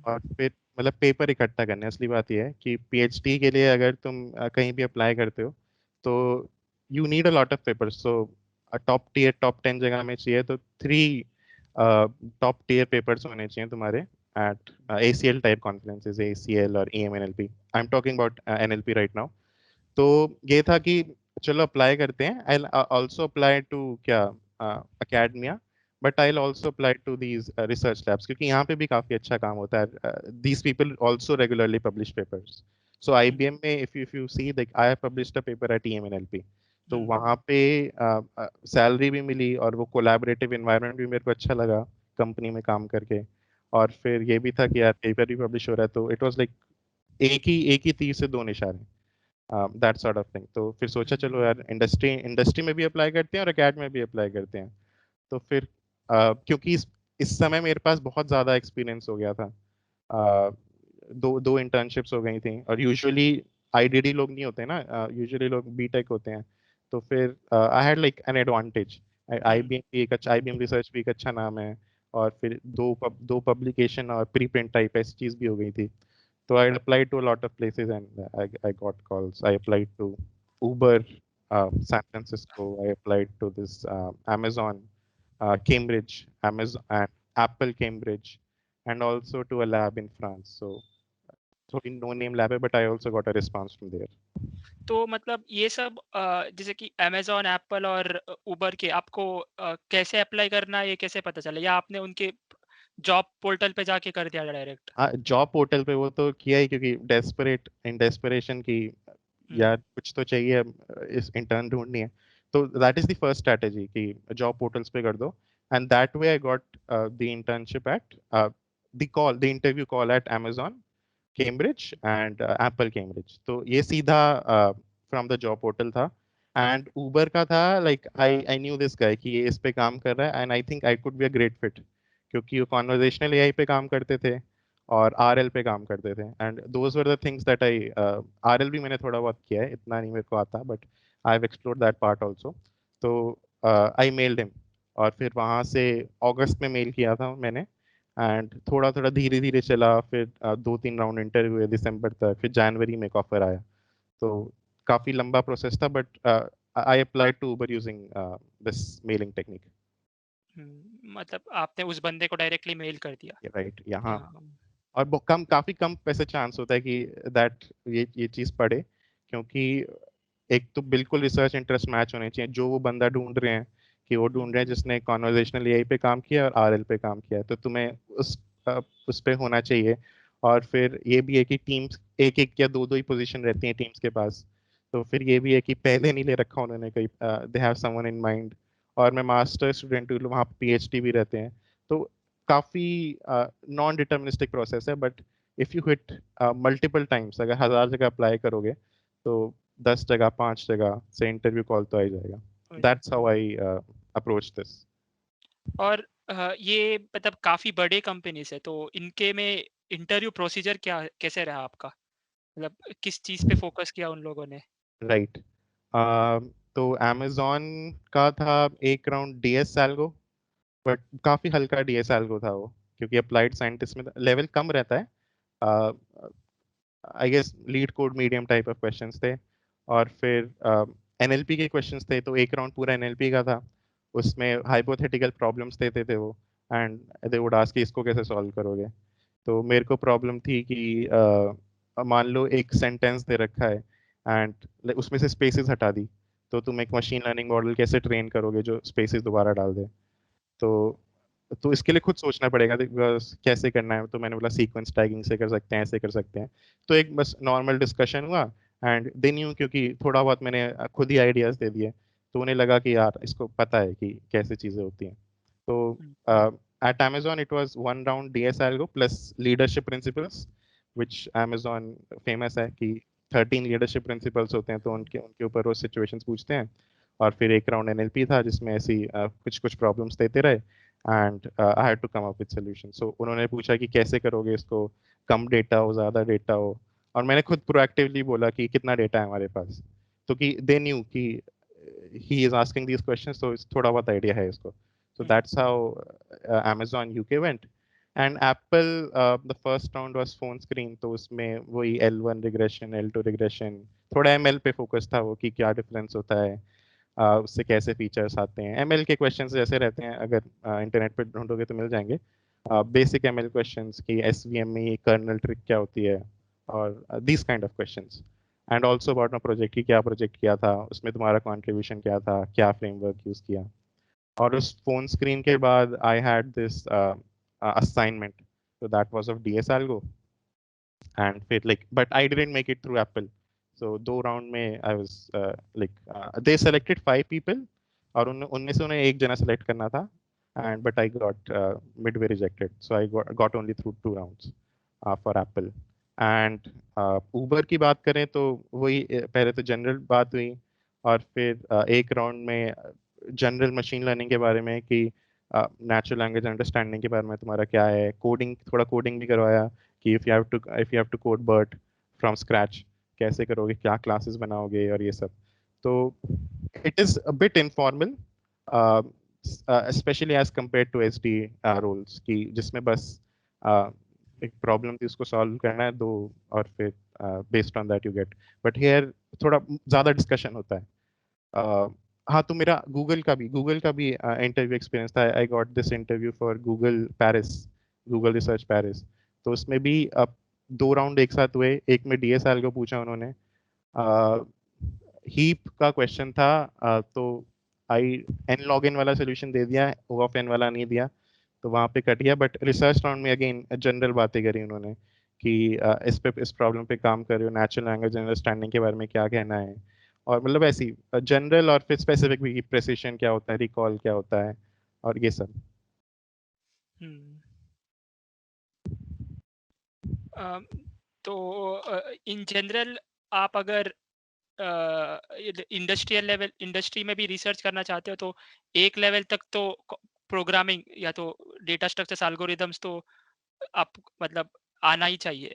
और फिर मतलब पेपर इकट्ठा करना है। असली बात यह है कि पीएचडी के लिए अगर तुम कहीं भी अप्लाई करते हो तो you need a lot of papers. So top tier top 10 जगह में चाहिए तो 3 टॉप टीयर पेपर्स होने चाहिए तुम्हारे at ACL type conferences, ACL और EMNLP। I am talking about NLP right now. तो ये था कि चलो अप्लाई करते हैं। आई ऑल्सो अप्लाई टू क्या academia, but I also apply to these research labs, क्योंकि यहाँ पे भी काफी अच्छा काम होता है। These people also regularly publish papers. So IBM में if you see like I have published a paper at EMNLP, तो वहाँ पे सैलरी भी मिली और वो कोलैबोरेटिव एनवायरनमेंट भी मेरे को अच्छा लगा कंपनी में काम करके। और फिर ये भी था कि यार पेपर भी पब्लिश हो रहा है, तो इट वाज लाइक एक ही तीर से दो निशाने, दैट सॉर्ट ऑफ थिंग। तो फिर सोचा चलो यार इंडस्ट्री में भी अप्लाई करते हैं और अकेडमी में भी अप्लाई करते हैं। तो फिर क्योंकि इस समय मेरे पास बहुत ज़्यादा एक्सपीरियंस हो गया था, uh, दो दो इंटर्नशिप्स हो गई थी, और यूजुअली IDD लोग नहीं होते ना, यूजुअली लोग बीटेक होते हैं। तो फिर आई had like an advantage. IBM research भी एक अच्छा नाम है, और फिर दो पब्लिकेशन और प्री प्रिंट टाइप ऐसी चीज़ भी हो गई थी। So I applied to a lot of places, and I got calls. I applied to Uber, San Francisco. I applied to this Amazon, Cambridge, Amazon, and Apple Cambridge, and also to a lab in France. So, no name lab, but I also got a response from there. तो मतलब ये सब जैसे कि Amazon, Apple और उबर के आपको कैसे अप्लाई करना है, ये कैसे पता चला, या आपने उनके जॉब पोर्टल पे जाके कर दिया डायरेक्ट? जॉब पोर्टल पे वो तो किया ही, क्योंकि डेस्परेशन की यार कुछ तो चाहिए, इस इंटर्न ढूंढनी है। तो that is the first strategy कि जॉब पोर्टल्स पे कर दो, and that way I got the internship at the interview call at Amazon Cambridge and Apple Cambridge। तो ये सीधा फ्रॉम द जॉब पोर्टल था। एंड उबर का था like I knew this guy कि ये इस पे काम कर रहा है, and I think I could be a great fit, क्योंकि वो कॉन्वर्जेशनल AI पे काम करते थे और RL पे काम करते थे। And those were the things that I RL भी मैंने थोड़ा बहुत किया है, इतना नहीं मेरे को आता, but I have explored that part also. तो आई मेल्ड हिम, और फिर वहाँ से अगस्त में मेल किया था मैंने, एंड थोड़ा थोड़ा धीरे धीरे चला। फिर 2-3 राउंड इंटरव्यू हुए दिसंबर तक, फिर जनवरी में एक ऑफर आया। तो काफ़ी लंबा प्रोसेस था, but I applied to Uber using this mailing technique. मतलब आपने उस बंदे को डायरेक्टली मेल कर दिया? राइट, यहाँ। हाँ। और काफी कम पैसे चांस होता है कि दैट ये चीज पड़े, क्योंकि एक तो बिल्कुल रिसर्च इंटरेस्ट मैच होने चाहिए, जो वो बंदा ढूंढ रहे हैं कि वो ढूंढ रहे हैं जिसने कॉन्वर्जेशनल AI पे काम किया और RL पे काम किया है, तो तुम्हें उस पे होना चाहिए। और फिर ये भी है कि टीम्स एक एक या दो दो ही पोजीशन रहती हैं टीम्स के पास, तो फिर ये भी है कि पहले नहीं ले रखा उन्होंने कोई, they have someone in mind. और मैं मास्टर स्टूडेंट हूँ, वहाँ PhD भी रहते हैं, तो काफी नॉन डिटर्मिनिस्टिक प्रोसेस है। But if you hit multiple times, अगर 1000 जगह अप्लाई करोगे तो 10 जगह 5 जगह से इंटरव्यू कॉल तो आ ही जाएगा। That's how I approach this. और ये मतलब काफी बड़े कंपनीज है, तो इनके में इंटरव्यू प्रोसीजर क्या कैसे रहा आपका, मतलब किस चीज पे फोकस किया उन लोगों ने? राइट। तो Amazon का था एक राउंड DS एल्गो, बट काफी हल्का DS एल्गो था वो, क्योंकि अप्लाइड साइंटिस्ट में लेवल कम रहता है। I guess LeetCode medium type of questions थे। और फिर NLP के क्वेश्चंस थे, तो एक राउंड पूरा NLP का था। उसमें हाइपोथेटिकल प्रॉब्लम्स देते थे वो, एंड दे वुड आस्क कि इसको कैसे सॉल्व करोगे। तो मेरे को प्रॉब्लम थी कि मान लो एक सेंटेंस दे रखा है, एंड उसमें से स्पेसेस हटा दी, तो तुम एक मशीन लर्निंग मॉडल कैसे ट्रेन करोगे जो स्पेसेस दोबारा डाल दे। तो तो इसके लिए खुद सोचना पड़ेगा because कैसे करना है। तो मैंने बोला सीक्वेंस टैगिंग से कर सकते हैं, ऐसे कर सकते हैं। तो एक बस नॉर्मल डिस्कशन हुआ एंड दे न्यू, क्योंकि थोड़ा बहुत मैंने खुद ही आइडियाज दे दिए, तो उन्हें लगा कि यार इसको पता है कि कैसे चीजें होती हैं। तो at Amazon it was one round DS algo plus leadership principles, which Amazon famous है कि 13 leadership principles होते हैं, तो उनके उनके ऊपर वो situations पूछते हैं। और फिर एक राउंड NLP था जिसमें ऐसी कुछ कुछ प्रॉब्लम्स देते रहे and I had to come up with solution. So उन्होंने पूछा कि कैसे करोगे इसको, कम डेटा हो ज़्यादा डेटा हो, और मैंने खुद प्रोएक्टिवली बोला कि कितना डेटा है हमारे पास, तो कि दे न्यू कि he is asking these questions, तो थोड़ा बहुत आइडिया है इसको। So that's how Amazon UK went. And Apple, the first round was phone screen, तो उसमें वही L1 regression, L2 regression, थोड़ा ML पे फोकस था वो कि क्या डिफरेंस होता है, उससे कैसे फीचर्स आते हैं। ML के क्वेश्चंस जैसे रहते हैं, अगर इंटरनेट पे ढूंढोगे तो मिल जाएंगे। बेसिक ML क्वेश्चंस की SVM में कर्नल ट्रिक क्या होती है, और these kind of questions. And also about my project की क्या प्रोजेक्ट किया था, उसमें तुम्हारा कॉन्ट्रीब्यूशन क्या था, क्या फ्रेमवर्क यूज किया। और उस फोन स्क्रीन के बाद I had this assignment, so that was of DS algo, and फिर like but I didn't make it through Apple, so दो राउंड में I was they selected 5 people, और उनमें से उन्हें एक जना सेलेक्ट करना था, and but I got midway rejected, so I got only through 2 rounds for Apple. and Uber की बात करें तो वही पहले तो जनरल बात हुई, और फिर एक राउंड में जनरल मशीन लर्निंग के बारे में कि नेचुरल लैंग्वेज अंडरस्टैंडिंग के बारे में तुम्हारा क्या है, कोडिंग, थोड़ा कोडिंग भी करवाया कि if you have to code BERT from scratch कैसे करोगे, क्या क्लासेस बनाओगे और ये सब। तो it is a bit informal, specially as compare to SD roles की जिसमें बस एक प्रॉब्लम थी उसको सॉल्व करना है दो, और फिर based on that you get. But here थोड़ा ज्यादा डिस्कशन होता है। हाँ, तो मेरा गूगल का भी इंटरव्यू एक्सपीरियंस था। I got this interview for Google Paris, Google research Paris. तो उसमें भी दो राउंड एक साथ हुए। एक में डीएस एल्गो पूछा उन्होंने, हीप का क्वेश्चन था, तो आई एन लॉग इन वाला सोल्यूशन दे दिया, ओ ऑफ एन वाला नहीं दिया, तो वहाँ पे कट गया। बट रिसर्च राउंड में अगेन जनरल बातें करी उन्होंने कि इस प्रॉब्लम पे काम कर रहे हो, नेचुरल लैंग्वेज अंडरस्टैंडिंग के बारे में क्या कहना है, और मतलब ऐसी जनरल और फिर स्पेसिफिक भी, प्रेसिशन क्या होता है, रिकॉल क्या होता है, और ये सब। तो इन जनरल आप अगर इंडस्ट्रियल लेवल, इंडस्ट्री में भी रिसर्च करना चाहते हो तो एक लेवल तक तो प्रोग्रामिंग या तो डेटा स्ट्रक्चर्स एल्गोरिदम्स तो आप मतलब आना ही चाहिए।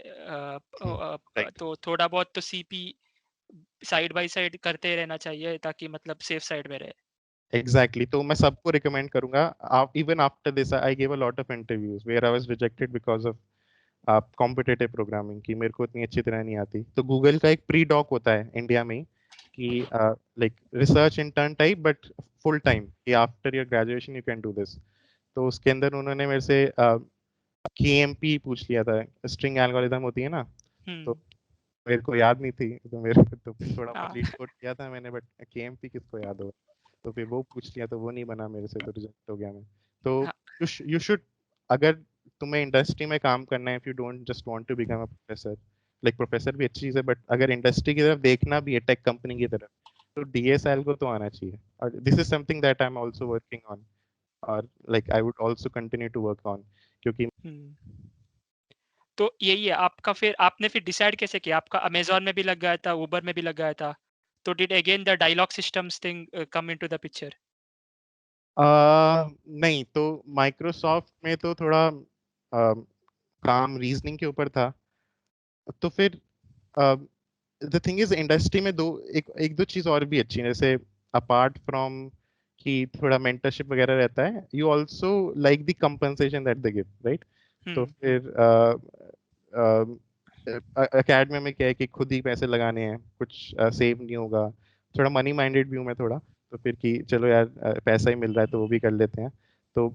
तो थोड़ा बहुत तो सीपी साइड बाय साइड करते रहना चाहिए ताकि मतलब सेफ साइड में रहे। एग्जैक्टली तो मैं सबको रिकमेंड करूंगा। Even after this I give a lot of interviews where I was rejected because of competitive programming की मेरे को इतनी अच्छी तरह नहीं आती। तो गूगल का एक प्री डॉक होता है इंडिया में कि like research intern type but full time, कि after your graduation you can do this. तो उसके अंदर उन्होंने मेरे से KMP पूछ लिया था, स्ट्रिंग एल्गोरिदम होती है ना, तो मेरे को याद नहीं थी, तो मेरे को तो फिर थोड़ा बहुत लीड कोड किया था मैंने, बट KMP किसको याद होगा। तो फिर वो पूछ लिया, तो वो नहीं बना मेरे से, तो रिजेक्ट हो गया मैं। तो यू शुड, अगर तुम्हें इंडस्ट्री में काम करना है, if you don't just want to become a professor, like professor भी अच्छी चीज है, बट अगर इंडस्ट्री की तरफ देखना भी है, टेक कंपनी की तरफ, तो DSL को तो आना चाहिए। और this is something that I am also working on, और like I would also continue to work on, क्योंकि तो यही है आपका। फिर आपने फिर डिसाइड कैसे किया? आपका अमेजोन में भी लग गया था, उबर में भी लग गया था, तो did again the dialogue systems thing come into the picture? नहीं, तो माइक्रोसॉफ्ट में तो थोड़ा काम रीजनिंग के ऊपर था। तो फिर द थिंग इज इंडस्ट्री में एक दो चीज और भी अच्छी है, जैसे अपार्ट फ्रॉम कि थोड़ा मेंटरशिप वगैरह रहता है, you also like the compensation that they give, right? तो फिर एकेडमी में क्या है कि खुद ही पैसे लगाने हैं, कुछ सेव नहीं होगा। थोड़ा मनी माइंडेड भी हूँ मैं थोड़ा, तो फिर कि चलो यार पैसा ही मिल रहा है तो वो भी कर लेते हैं। तो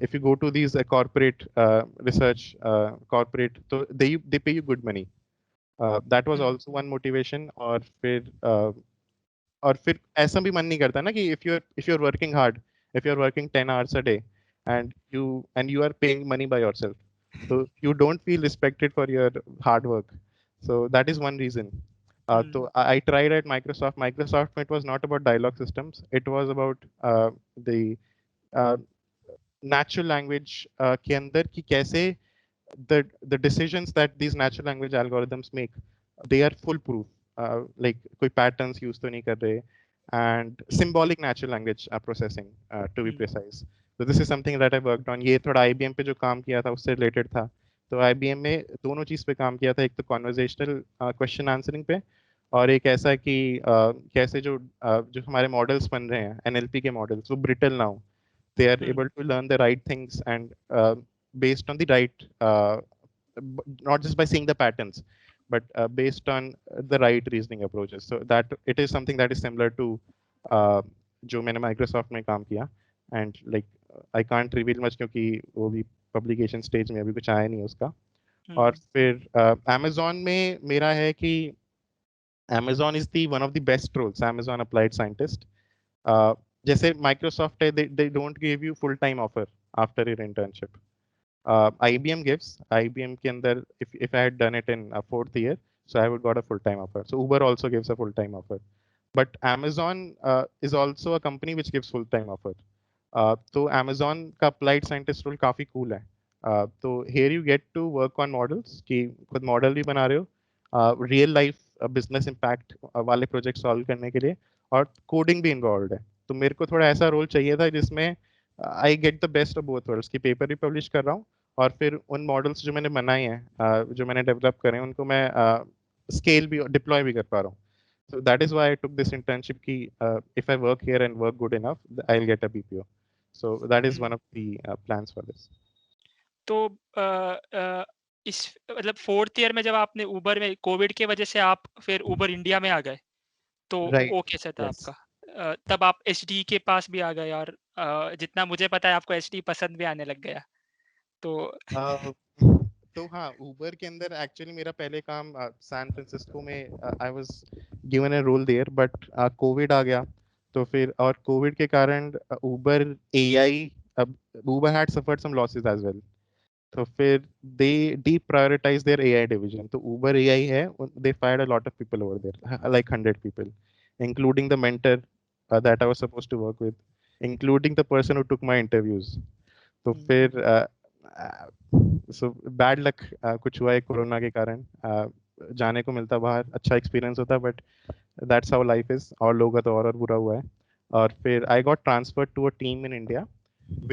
if you go to these corporate research corporate, तो they pay you good money. That was also one motivation. और फिर ऐसा भी मन नहीं करता ना कि if you are working hard, if you are working 10 hours a day, and you are paying money by yourself, so you don't feel respected for your hard work. So that is one reason. So I tried at Microsoft. Microsoft, it was not about dialogue systems. It was about the uh, natural language के अंदर कि कैसे the decisions that these natural language algorithms make, they are foolproof. Like कोई patterns use तो नहीं कर रहे, and symbolic natural language processing, to be precise. So this is something that I worked on. ये थोड़ा IBM पे जो काम किया था उससे related था. तो IBM में दोनों चीज पे काम किया था, एक तो conversational question answering पे, और एक ऐसा कि कैसे जो हमारे मॉडल्स बन रहे हैं NLP के मॉडल्स वो ब्रिटल ना हो, they are able to learn the right things, and based on the right not just by seeing the patterns, but based on the right reasoning approaches. So that it is something that is similar to जो मैंने Microsoft में काम किया, and like I can't reveal much क्योंकि वो भी publication stage में अभी कुछ आया नहीं उसका. और फिर Amazon में मेरा है कि Amazon is the one of the best roles, Amazon applied scientist. जैसे Microsoft है, they don't give you full time offer after your internship. IBM gives. IBM के अंदर if I had done it in fourth year, so I would got a full time offer. So Uber also gives a full time offer, but Amazon is also a company which gives full time offer. तो Amazon का applied scientist role काफी cool है. तो here you get to work on models कि खुद model भी बना रहे हो, रियल लाइफ बिजनेस इम्पैक्ट वाले प्रोजेक्ट सॉल्व करने के लिए, और कोडिंग भी इन्वॉल्व है. तो मेरे को थोड़ा ऐसा रोल चाहिए था जिसमें I get the best of both worlds की पेपर भी पब्लिश कर रहा हूँ, और फिर उन मॉडल्स जो मैंने बनाए हैं, जो मैंने डेवलप करे हैं, उनको मैं स्केल भी डिप्लॉय भी कर पा रहा हूँ. So that is why I took this internship ki if I work here and work good enough, I'll get a BPO. So that is one of the plans for this. तो इस मतलब fourth year में जब आपने उबर में Covid के वजह से आप फिर उबर इंडिया में आ गए, तो Right. वो कैसे था Yes. आपका? तब आप एचडी के पास भी आ गए, और जितना मुझे पता है आपको एचडी पसंद भी आने लग गया. तो तो हाँ, उबर के अंदर एक्चुअली मेरा पहले काम सैन फ्रांसिस्को में, I was given a role there, but covid आ गया. तो फिर और कोविड के कारण उबर एआई, अब Uber had suffered some losses as well. तो फिर दे deprioritize their AI division. तो Uber AI है, they fired a lot of people over there, like 100 people, including the mentor that I was supposed to work with, including the person who took my interviews. तो फिर so bad luck, कुछ हुआ है corona के कारण, जाने को मिलता बाहर, अच्छा एक्सपीरियंस होता, but that's how life is. और लोगों का तो और बुरा हुआ है. और फिर I got transferred to a team in India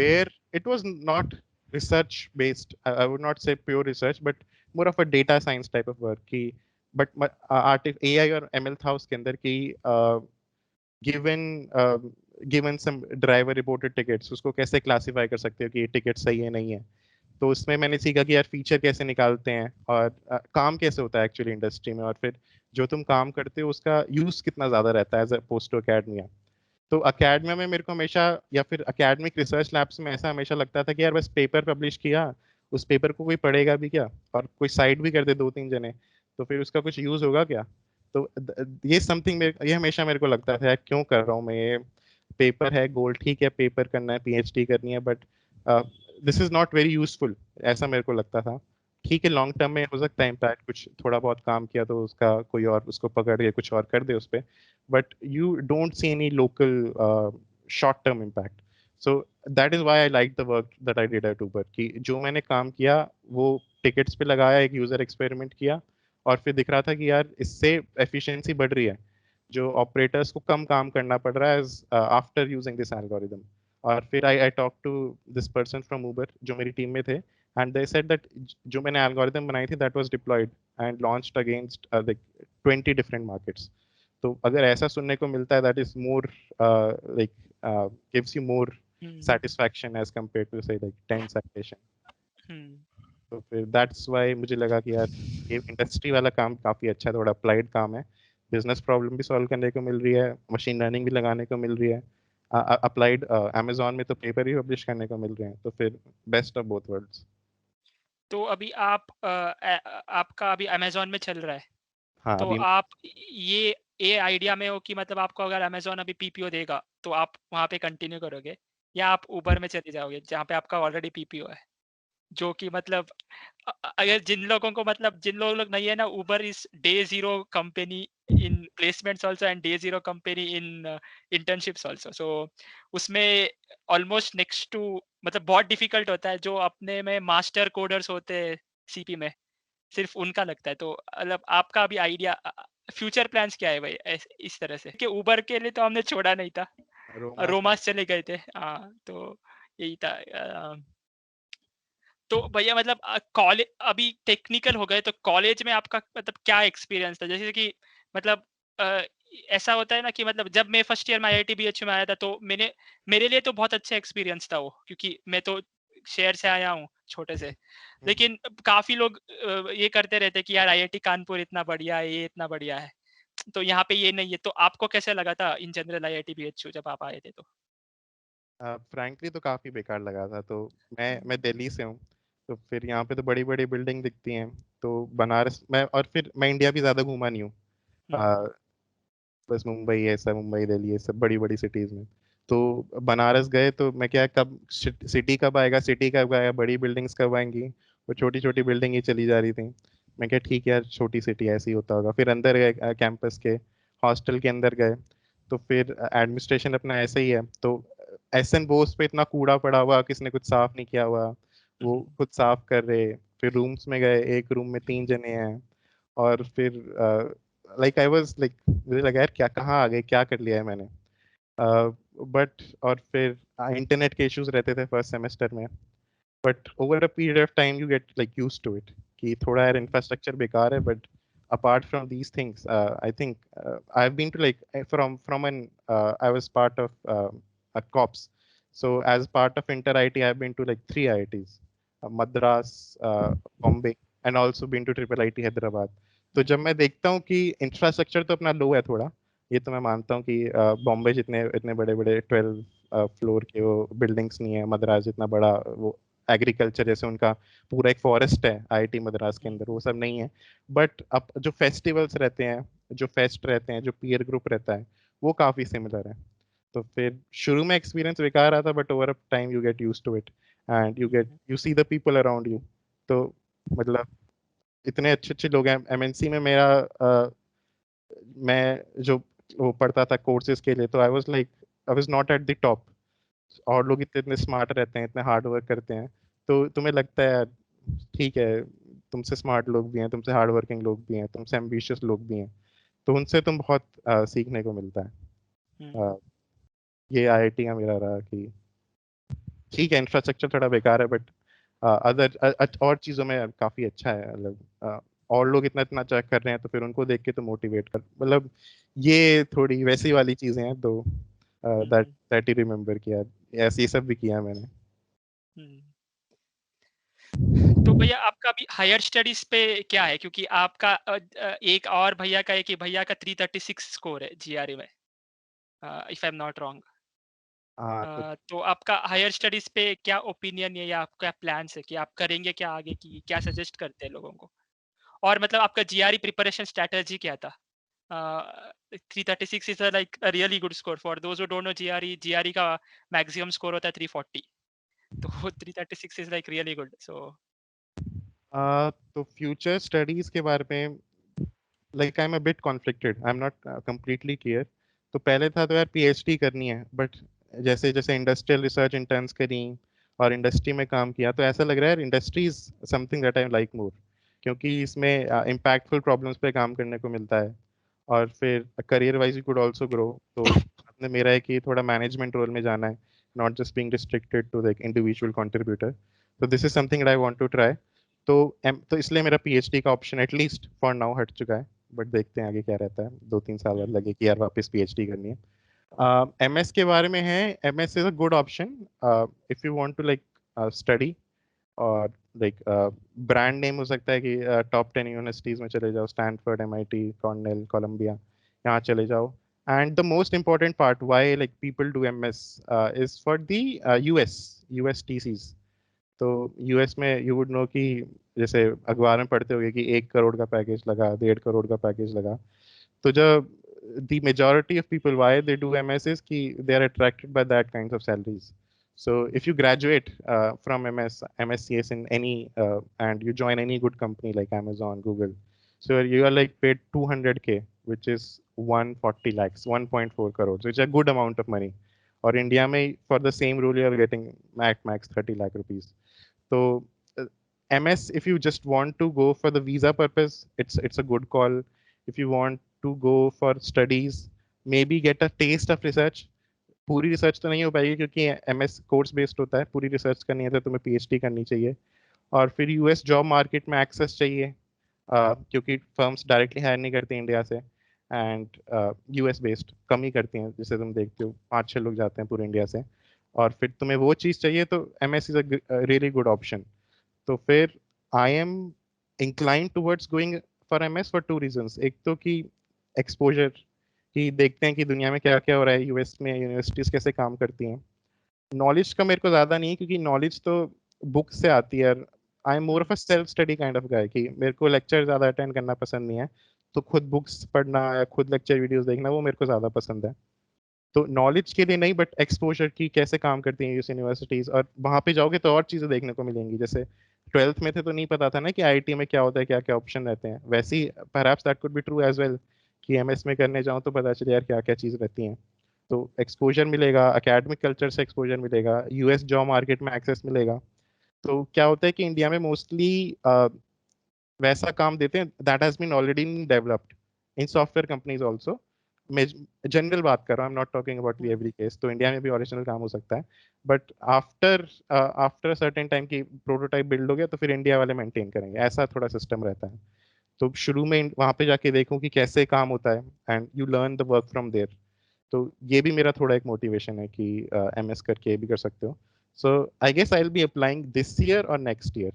where it was not research based. I would not say pure research, but more of a data science type of work की, but AI और ML था उसके अंदर की, given some driver reported tickets, उसको कैसे classify कर सकते हो कि ये टिकट सही है नहीं है. तो उसमें मैंने सीखा कि यार फीचर कैसे निकालते हैं, और काम कैसे होता है एक्चुअली इंडस्ट्री में, और फिर जो तुम काम करते हो उसका यूज कितना ज्यादा रहता है एज अपोज टू अकेडमिया. तो अकेडमिया में मेरे को हमेशा, या फिर अकेडमिक रिसर्च लैब्स में ऐसा हमेशा लगता था कि यार बस पेपर पब्लिश किया, उस पेपर को कोई पढ़ेगा भी क्या, और कोई साइट भी कर दे 2-3 जने, तो फिर उसका कुछ यूज होगा क्या. तो ये समथिंग ये हमेशा मेरे को लगता था यार क्यों कर रहा हूँ मैं ये. पेपर है, गोल ठीक है, पेपर करना है, पीएचडी करनी है, but this is not very useful, ऐसा मेरे को लगता था. ठीक है, लॉन्ग टर्म में हो सकता है इम्पैक्ट, कुछ थोड़ा बहुत काम किया तो उसका कोई और उसको पकड़ के कुछ और कर दे उस पर, but you don't see any local short-term impact. So that is why I like the work that I did at Uber. कि जो मैंने काम किया वो टिकट्स पे लगाया, एक यूजर एक्सपेरिमेंट किया, और फिर दिख रहा था कि यार इससे एफिशिएंसी बढ़ रही है, जो ऑपरेटर्स को कम काम करना पड़ रहा है आफ्टर यूजिंग दिस एल्गोरिदम. और फिर I talk to this person from Uber जो मेरी टीम में थे, एंड दे सेड दैट जो मैंने एल्गोरिदम बनाई थी that was deployed and launched against like 20 different markets. तो अगर ऐसा सुनने को मिलता है, that is more like gives you more satisfaction as compared to say like 10 citation. तो फिर दैट्स व्हाई मुझे लगा कि यार ये इंडस्ट्री वाला काम काफी अच्छा है, थोड़ा अप्लाइड काम है, बिजनेस प्रॉब्लम भी सॉल्व करने को मिल रही है, मशीन लर्निंग भी लगाने को मिल रही है, अप्लाइड अमेजोन में तो पेपर भी पब्लिश करने को मिल रहे हैं, तो फिर बेस्ट ऑफ बोथ वर्ल्ड्स. तो अभी आपका अभी अमेजोन में चल रहा है. हाँ, तो अभी आप ये आइडिया में हो कि मतलब आपको अगर अमेजोन अभी पीपीओ देगा तो आप वहाँ पे कंटिन्यू करोगे? या आप उबर में चले जाओगे जहाँ पे आपका ऑलरेडी पीपीओ है, जो कि मतलब अगर जिन लोगों को मतलब जिन लोग नहीं है ना, Uber is day zero company in placements also and day zero company in internships also. So उसमें ऑलमोस्ट नेक्स्ट टू मतलब बहुत डिफिकल्ट होता है, जो अपने में मास्टर कोडर्स होते हैं सीपी में सिर्फ उनका लगता है। तो मतलब आपका अभी आइडिया फ्यूचर प्लान्स क्या है भाई इस तरह से कि उबर के लिए तो हमने छोड़ा नहीं था, रोमास में रोमास चले गए थे। हाँ तो यही था। तो भैया मतलब कॉलेज अभी टेक्निकल हो गए, तो कॉलेज में आपका मतलब क्या एक्सपीरियंस था? जैसे कि मतलब ऐसा होता है ना कि मतलब जब मैं फर्स्ट ईयर में आईआईटी बीएचयू में आया था, तो मेरे लिए तो बहुत अच्छा एक्सपीरियंस था वो, क्योंकि मैं तो शहर से आया हूँ छोटे से। लेकिन काफी लोग ये करते रहते कि यार आईआईटी कानपुर इतना बढ़िया है, ये इतना बढ़िया है, तो यहाँ पे ये नहीं है। तो आपको कैसे लगा था इन जनरल आईआईटी बीएचयू जब आप आए थे? तो फ्रैंकली तो काफ़ी बेकार लगा था। तो मैं दिल्ली से हूँ, तो फिर यहाँ पे तो बड़ी बड़ी बिल्डिंग दिखती हैं। तो बनारस मैं, और फिर मैं इंडिया भी ज़्यादा घूमा नहीं हूँ। आ, बस मुंबई है सब, मुंबई दिल्ली है सब बड़ी बड़ी सिटीज़ में। तो बनारस गए तो मैं क्या, कब सिटी कब आएगा, सिटी कब आएगा, बड़ी बिल्डिंग्स कब आएंगी, वो छोटी छोटी बिल्डिंग ही चली जा रही थी। मैं क्या ठीक है यार, छोटी सिटी ऐसी ही होता होगा। फिर अंदर गए कैंपस के हॉस्टल के अंदर गए, तो फिर एडमिनिस्ट्रेशन अपना ऐसा ही है। तो एसएन बोस पे इतना कूड़ा पड़ा हुआ, किसने कुछ साफ नहीं किया हुआ, वो खुद साफ कर रहे। फिर रूम्स में गए, एक रूम में 3 जने हैं। और फिर लाइक आई वाज लाइक, मुझे लगा यार क्या, कहाँ आ गए, क्या कर लिया है मैंने। बट और फिर इंटरनेट के इश्यूज रहते थे फर्स्ट सेमेस्टर में। But over a period of time you get like use to it, कि थोड़ा यार इंफ्रास्ट्रक्चर बेकार है, but apart from these things, I think I've been to like from an I was part of a COPS. So as part of Inter IT, I've been to like 3 IITs, Madras, Bombay, and also been to Triple IT Hyderabad. तो जब मैं देखता हूँ कि infrastructure तो अपना लो है थोड़ा, ये तो मैं मानता हूँ कि बॉम्बे जितने इतने बड़े बड़े 12 फ्लोर के वो बिल्डिंग्स नहीं है, मद्रास जितना बड़ा वो एग्रीकल्चर जैसे उनका पूरा एक फॉरेस्ट है आईआईटी मद्रास के अंदर, वो सब नहीं है। बट अब जो फेस्टिवल्स रहते हैं, जो फेस्ट रहते हैं, जो पीयर ग्रुप रहता है, वो काफ़ी सिमिलर है। तो फिर शुरू में एक्सपीरियंस बेकार आता, but over time you get use to it, and you see the people around you. तो मतलब इतने अच्छे अच्छे लोग हैं एमएनसी में। मैं जो वो पढ़ता था कोर्सेज के लिए, तो I was not at the top. और लोग इतने इतने स्मार्ट रहते हैं, इतने हार्ड वर्क करते हैं। तो तुम्हें लगता है यार ठीक है, तुमसे स्मार्ट लोग भी हैं, तुमसे हार्ड वर्किंग लोग भी हैं, तुमसे एम्बिशियस लोग भी हैं, तो उनसे तुम बहुत सीखने को मिलता है। अ, ये आईआईटी का मेरा रहा कि ठीक है इंफ्रास्ट्रक्चर थोड़ा बेकार है, बट अदर और चीज़ों में काफ़ी अच्छा है। मतलब और लोग इतना इतना चेक कर रहे हैं, तो फिर उनको देख के तो मोटिवेट कर, मतलब ये थोड़ी वैसी वाली चीज़ें हैं। तो दैट दैट ही रिमेम्बर किया, ऐसे ये सब भी किया मैंने। तो भैया आपका अभी हायर स्टडीज पे क्या है? क्योंकि आपका एक और भैया का है कि भैया का 336 स्कोर है जीआरई में, if I am not wrong. हाँ तो तो आपका हायर स्टडीज पे क्या ओपिनियन है या आपका प्लान्स है कि आप करेंगे क्या आगे, की क्या सजेस्ट करते हैं लोगों को? और मतलब आपका जीआरई प्रिपरेशन स्ट्रेटजी क्या था? 336 is like a really good score for those who don't know. GRE का मैक्सिमम स्कोर होता है 340, तो 336 इज लाइक रियली गुड। सो तो फ्यूचर स्टडीज के बारे में like I am a bit conflicted, I am not completely clear. तो पहले था तो यार पीएचडी करनी है, बट जैसे जैसे इंडस्ट्रियल रिसर्च इंटर्न्स करी और इंडस्ट्री में काम किया, तो ऐसा लग रहा है यार industry is something that I like more, क्योंकि इसमें इम्पैक्टफुल प्रॉब्लम्स पे काम करने को मिलता है। और फिर career wise you could also grow. तो अपने मेरा है कि थोड़ा मैनेजमेंट रोल में जाना है, not just being restricted to like individual contributor. तो this is something I want to try. तो इसलिए मेरा पीएचडी का ऑप्शन एटलीस्ट फॉर नाउ हट चुका है, बट देखते हैं आगे क्या रहता है। 2-3 साल बाद लगे कि यार वापस पीएचडी करनी है। एमएस के बारे में है, MS is a good option if you want to like study. और लाइक ब्रांड नेम हो सकता है कि टॉप 10 यूनिवर्सिटीज में चले जाओ, स्टैनफोर्ड, एमआईटी, कॉर्नेल, कोलंबिया, यहाँ चले जाओ। And the most important part why like people do MS is for the US TCs. तो यूएस में यू वुड नो कि जैसे अखबार में पढ़ते होंगे कि 1 करोड़ का पैकेज लगा, 1.5 करोड़ का पैकेज लगा। तो जब the majority of people why they do MS is कि they are attracted by that kinds of salaries. So if you graduate from MSCS in any and you join any good company like Amazon, Google, so you are like paid 200K, which is 140 lakhs, 1.4 crores, which is a good amount of money. Or India में for the same role you are getting max 30 lakh rupees. So uh, MS, if you just want to go for the visa purpose, it's a good call. If you want to go for studies, maybe get a taste of research. पूरी research तो नहीं हो पाएगी क्योंकि MS course based होता है, पूरी research करनी है तो तुम्हें पीएचडी करनी चाहिए। और फिर यूएस जॉब मार्केट में एक्सेस चाहिए, क्योंकि फर्म्स डायरेक्टली हायर नहीं करती इंडिया से, एंड यूएस बेस्ड कम ही करती हैं, जैसे तुम देखते हो 5-6 लोग जाते हैं पूरे इंडिया से। और फिर तुम्हें वो चीज़ चाहिए तो MS is a really good option. तो फिर आई am incline towards going for MS for 2 reasons. एक तो कि एक्सपोजर, कि देखते हैं कि दुनिया में क्या क्या हो रहा है, यूएस में यूनिवर्सिटीज कैसे काम करती हैं। नॉलेज का मेरे को ज़्यादा नहीं है क्योंकि नॉलेज तो बुक से आती है। I am more of a self study kind of guy, कि मेरे को लेक्चर ज़्यादा अटेंड करना पसंद नहीं है, तो खुद बुक्स पढ़ना या खुद लेक्चर वीडियोस देखना वो मेरे को ज़्यादा पसंद है। तो नॉलेज के लिए नहीं, बट एक्सपोजर की कैसे काम करती हैं यूनिवर्सिटीज़, और वहाँ पे जाओगे तो और चीज़ें देखने को मिलेंगी। जैसे 12th में थे तो नहीं पता था ना कि आईआईटी में क्या होता है, क्या क्या ऑप्शन रहते हैं, वैसे ही perhaps that could be true as well, कि एमएस में करने जाऊँ तो पता चले यार क्या क्या चीज़ रहती हैं। तो एक्सपोजर मिलेगा, एकेडमिक कल्चर से एक्सपोजर मिलेगा, यूएस जॉब मार्केट में एक्सेस मिलेगा। तो क्या होता है कि इंडिया में मोस्टली वैसा काम देते हैं that has been already developed in software companies also. मैं जनरल बात कर रहा हूँ, I am not talking about every case. तो इंडिया में भी ओरिजिनल काम हो सकता है, but after after certain time की प्रोटोटाइप बिल्ड हो गया तो फिर इंडिया वाले मेंटेन करेंगे, ऐसा थोड़ा सिस्टम रहता है। तो शुरू में वहाँ पे जाके देखूं कि कैसे काम होता है, and you learn the work from there. तो ये भी मेरा थोड़ा एक मोटिवेशन है कि एमएस करके ये भी कर सकते हो। So I guess I will be applying this year और next year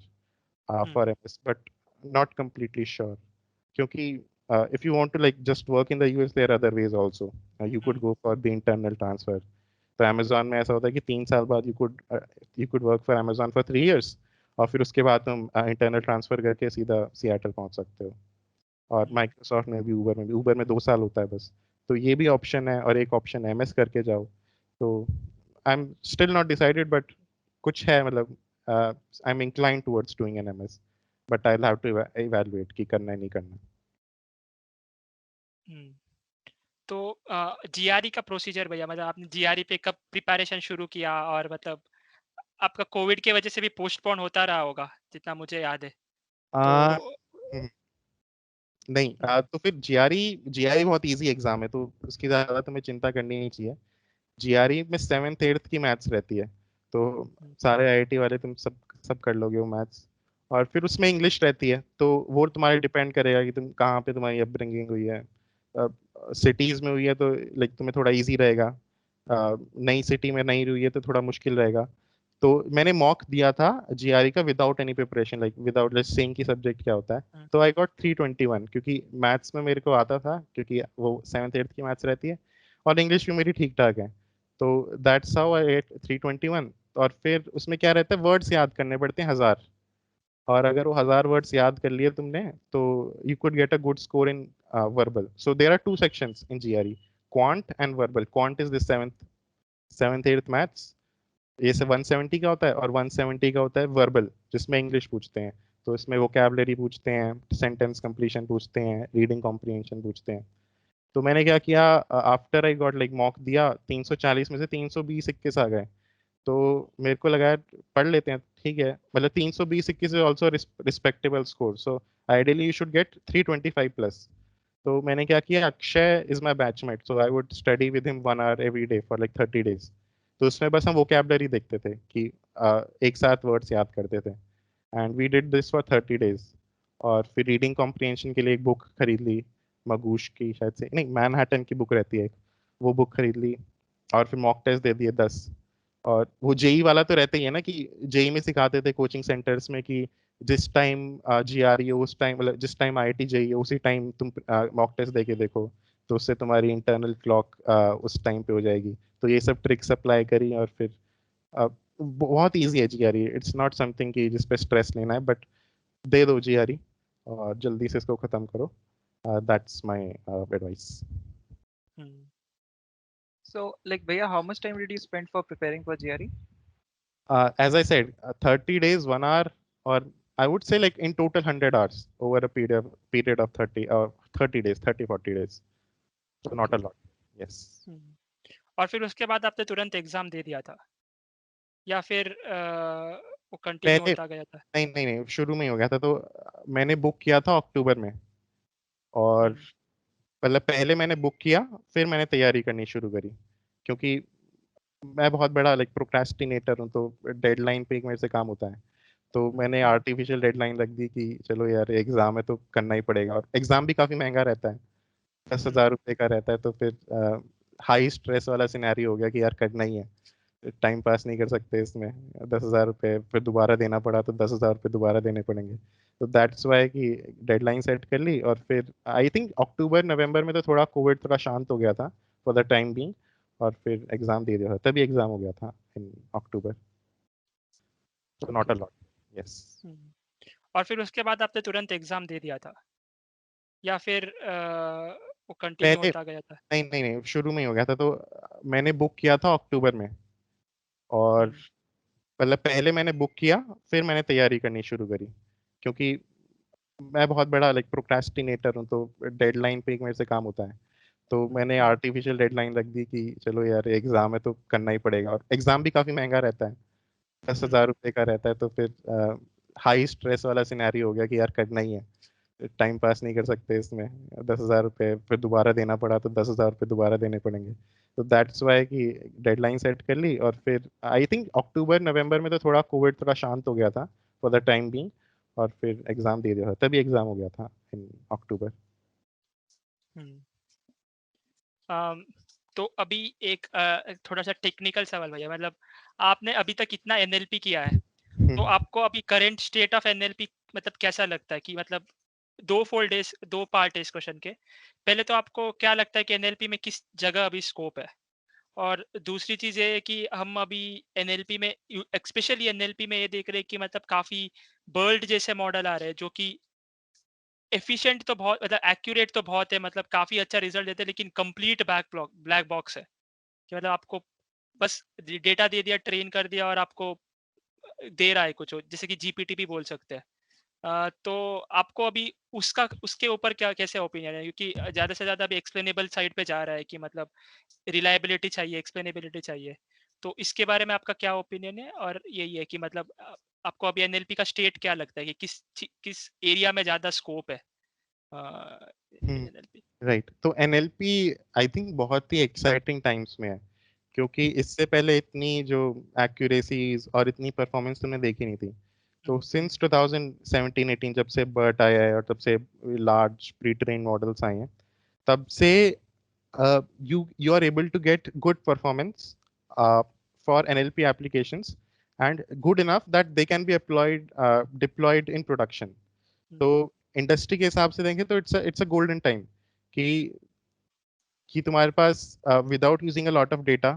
for MS, but not completely sure, क्योंकि if you want to like just work in the US there are other ways also. You could go for the internal transfer. तो Amazon में ऐसा होता है कि 3 साल बाद you could work for Amazon for 3 years, और फिर उसके बाद तुम इंटरनल ट्रांसफर करके सीधा सियाटल पहुंच सकते हो। और माइक्रोसॉफ्ट में भी, ऊबर में 2 साल होता है बस। तो ये भी ऑप्शन है, और एक ऑप्शन एमएस करके जाओ। तो I am still not decided, but कुछ है, मतलब I am incline towards doing an MS, but I will have to evaluate कि करना है नहीं करना। तो जीआरई का प्रोसीजर भैया, मतलब आपने जीआरई पे कब प्रिपरेशन शुरू किया, और मतलब आपका कोविड की वजह से भी पोस्टपोन होता रहा होगा जितना मुझे याद है। तो नहीं, तो फिर जीआरई बहुत इजी एग्जाम है, तो उसकी ज़्यादा तुम्हें चिंता करनी नहीं चाहिए। जीआरई में 7th 8th की मैथ्स रहती है, तो सारे आईआईटी वाले तुम सब सब कर लोगे वो मैथ्स। और फिर उसमें इंग्लिश रहती है, तो वो तुम्हारे डिपेंड करेगा कि तुम कहाँ पे तुम्हारी अपब्रिंगिंग हुई है। सिटीज़ में हुई है तो लाइक तुम्हें थोड़ा इजी रहेगा, नई सिटी में नहीं हुई है तो थोड़ा मुश्किल रहेगा। तो मैंने मॉक दिया था जीआरई का without any preparation, like without just saying की सब्जेक्ट क्या होता है। तो आई गॉट 321, क्योंकि मैथ्स में मेरे को आता था, क्योंकि वो 7th 8th की मैथ्स रहती है, और इंग्लिश भी मेरी ठीक ठाक है। तो दैट्स हाउ आई गेट 321। और फिर उसमें क्या रहता है, वर्ड्स याद करने पड़ते हैं 1000, और अगर वो 1000 वर्ड्स याद कर लिए तुमने तो you could get a good score in verbal. So there are 2 sections in GRE, quant and verbal. Quant is the 7th 8th maths, ये से 170 का होता है, और 170 का होता है वर्बल, जिसमें इंग्लिश पूछते हैं। तो इसमें वोकैबुलरी पूछते हैं, सेंटेंस कंप्लीशन पूछते हैं, रीडिंग कॉम्प्रिहेंशन पूछते हैं। तो मैंने क्या किया, after I got like mock दिया, 340 में से 320 21 आ गए। तो मेरे को लगा यार पढ़ लेते हैं, ठीक है, मतलब 320 21 is also respectable score, so ideally you should get 325 plus. तो मैंने क्या किया, Akshay is my batchmate, so I would study with him 1 hour every day for like 30 days। तो उसमें बस हम वोकैबुलरी देखते थे कि एक साथ वर्ड्स याद करते थे, and we did this for 30 days। और फिर रीडिंग कॉम्प्रिहेंशन के लिए एक बुक खरीद ली, मगूश की शायद से, नहीं मैनहट्टन की बुक रहती है एक, वो बुक खरीद ली। और फिर मॉक टेस्ट दे दिए 10। और वो जेई वाला तो रहता ही है ना, कि जेई में सिखाते थे कोचिंग सेंटर्स में कि जिस टाइम जीआरई हो उस टाइम, मतलब जिस टाइम आईआईटी जेई हो उसी टाइम तुम मॉक टेस्ट देके देखो, तो उससे तुम्हारी इंटरनल क्लॉक उस टाइम पे हो जाएगी। तो ये सब ट्रिक्स अप्लाई करी, और फिर बहुत इजी है जीआरई, इट्स नॉट समथिंग कि जिस पे स्ट्रेस लेना है, बट दे दो जीआरई और जल्दी से इसको खत्म करो। That's my advice. So, like, Bhaiya, how much time did you spend for preparing for GRE? As I said, 30 days, 1 hour, or I would say like in total 100 hours over a period of 30 days, 30-40 days. So not a lot. Yes. और फिर उसके बाद आपने तुरंत exam दे दिया था या फिर वो कंटिन्यू पहले होता गया था? नहीं, शुरू में ही हो गया था। तो मैंने बुक किया था अक्टूबर में, और मतलब पहले मैंने बुक किया, फिर मैंने तैयारी करनी शुरू करी, क्योंकि मैं बहुत बड़ा लाइक प्रोक्रेस्टिनेटर हूँ, तो डेडलाइन पे मेरे से काम होता है। तो मैंने आर्टिफिशियल डेडलाइन रख दी कि चलो यार एग्जाम है तो करना ही पड़ेगा, और एग्जाम भी काफी महंगा रहता है, 10,000 रुपये का रहता है। तो फिर हाई स्ट्रेस वाला सिनेरियो हो गया कि यार करना ही है, टाइम पास नहीं कर सकते इसमें। 10,000 रुपये फिर दोबारा देना पड़ा, तो 10,000 रुपये दोबारा देने पड़ेंगे। तो दैट्स वाई कि डेडलाइन सेट कर ली, और फिर आई थिंक अक्टूबर नवंबर में तो थोड़ा कोविड थोड़ा शांत हो गया था फॉर द टाइम बीइंग, और फिर एग्जाम दे दिया था, तभी एग्जाम हो गया था इन अक्टूबर। तो नॉट अ लॉट। यस। और फिर उसके बाद आपने तुरंत एग्जाम दे दिया था या फिर वो कंटिन्यू पहले होता गया था? नहीं, शुरू में ही हो गया था। तो मैंने बुक किया था अक्टूबर में, और मतलब पहले मैंने बुक किया, फिर मैंने तैयारी करनी शुरू करी, क्योंकि मैं बहुत बड़ा लाइक प्रोक्रेस्टिनेटर हूँ, तो डेडलाइन पे मेरे से काम होता है। तो मैंने आर्टिफिशियल डेडलाइन रख दी कि चलो यार एग्जाम है तो करना ही पड़ेगा, और एग्जाम भी काफी महंगा रहता है, 10,000 रुपये का रहता है। तो फिर हाई स्ट्रेस वाला सिनेरियो हो गया कि यार करना ही है, टाइम पास नहीं कर सकते इसमें। 10,000 रुपये फिर दोबारा देना पड़ा, तो 10,000 रुपये दोबारा देने पड़ेंगे। तो दैट्स वाई कि डेडलाइन सेट कर ली, और फिर आई थिंक अक्टूबर नवंबर में तो थोड़ा कोविड थोड़ा शांत हो गया था फॉर द टाइम बीइंग, और फिर एग्जाम दे दिया था, तभी एग्जाम हो गया था इन अक्टूबर। तो अभी एक थोड़ा सा टेक्निकल सवाल भैया, मतलब आपने अभी तक इतना एनएलपी किया है, तो आपको अभी करंट स्टेट ऑफ एनएलपी मतलब कैसा लगता है? कि मतलब दो पार्ट है इस क्वेश्चन के। पहले तो आपको क्या लगता है कि एनएलपी में किस जगह अभी स्कोप है, और दूसरी चीज ये है कि हम अभी एनएलपी में स्पेशली एनएलपी में ये देख रहे हैं कि मतलब काफी बर्ड जैसे मॉडल आ रहे हैं जो कि एफिशिएंट तो बहुत, मतलब एक्यूरेट तो बहुत है, मतलब काफी अच्छा रिजल्ट देते हैं, लेकिन कंप्लीट ब्लैक बॉक्स है कि मतलब आपको बस डेटा दे दिया, ट्रेन कर दिया और आपको दे रहा है कुछ, जैसे कि जीपीटी भी बोल सकते हैं। तो आपको अभी उसके ऊपर क्या कैसे ओपिनियन है? क्योंकि ज्यादा से ज्यादा अभी एक्सप्लेनेबल साइड पे जा रहा है कि मतलब रिलायबिलिटी चाहिए, एक्सप्लेनेबिलिटी चाहिए। तो इसके बारे में आपका क्या ओपिनियन है? और यही है कि मतलब आपको अभी एनएलपी का स्टेट क्या लगता है कि किस एरिया में ज्यादा स्कोप है एनएलपी? राइट। तो एनएलपी आई थिंक बहुत ही एक्साइटिंग टाइम्स में है, क्योंकि इससे पहले इतनी जो एक्यूरेसीज और इतनी परफॉर्मेंस तुमने देखी नहीं थी। तो सिंस 2017-18 जब से बर्ट आया है, और तब से लार्ज प्री ट्रेन मॉडल्स आए हैं, तब से you are able to get good performance for NLP applications, and good enough that they can be deployed in production. तो इंडस्ट्री के हिसाब से देखें तो इट्स अ गोल्डन टाइम कि तुम्हारे पास without using a lot of data,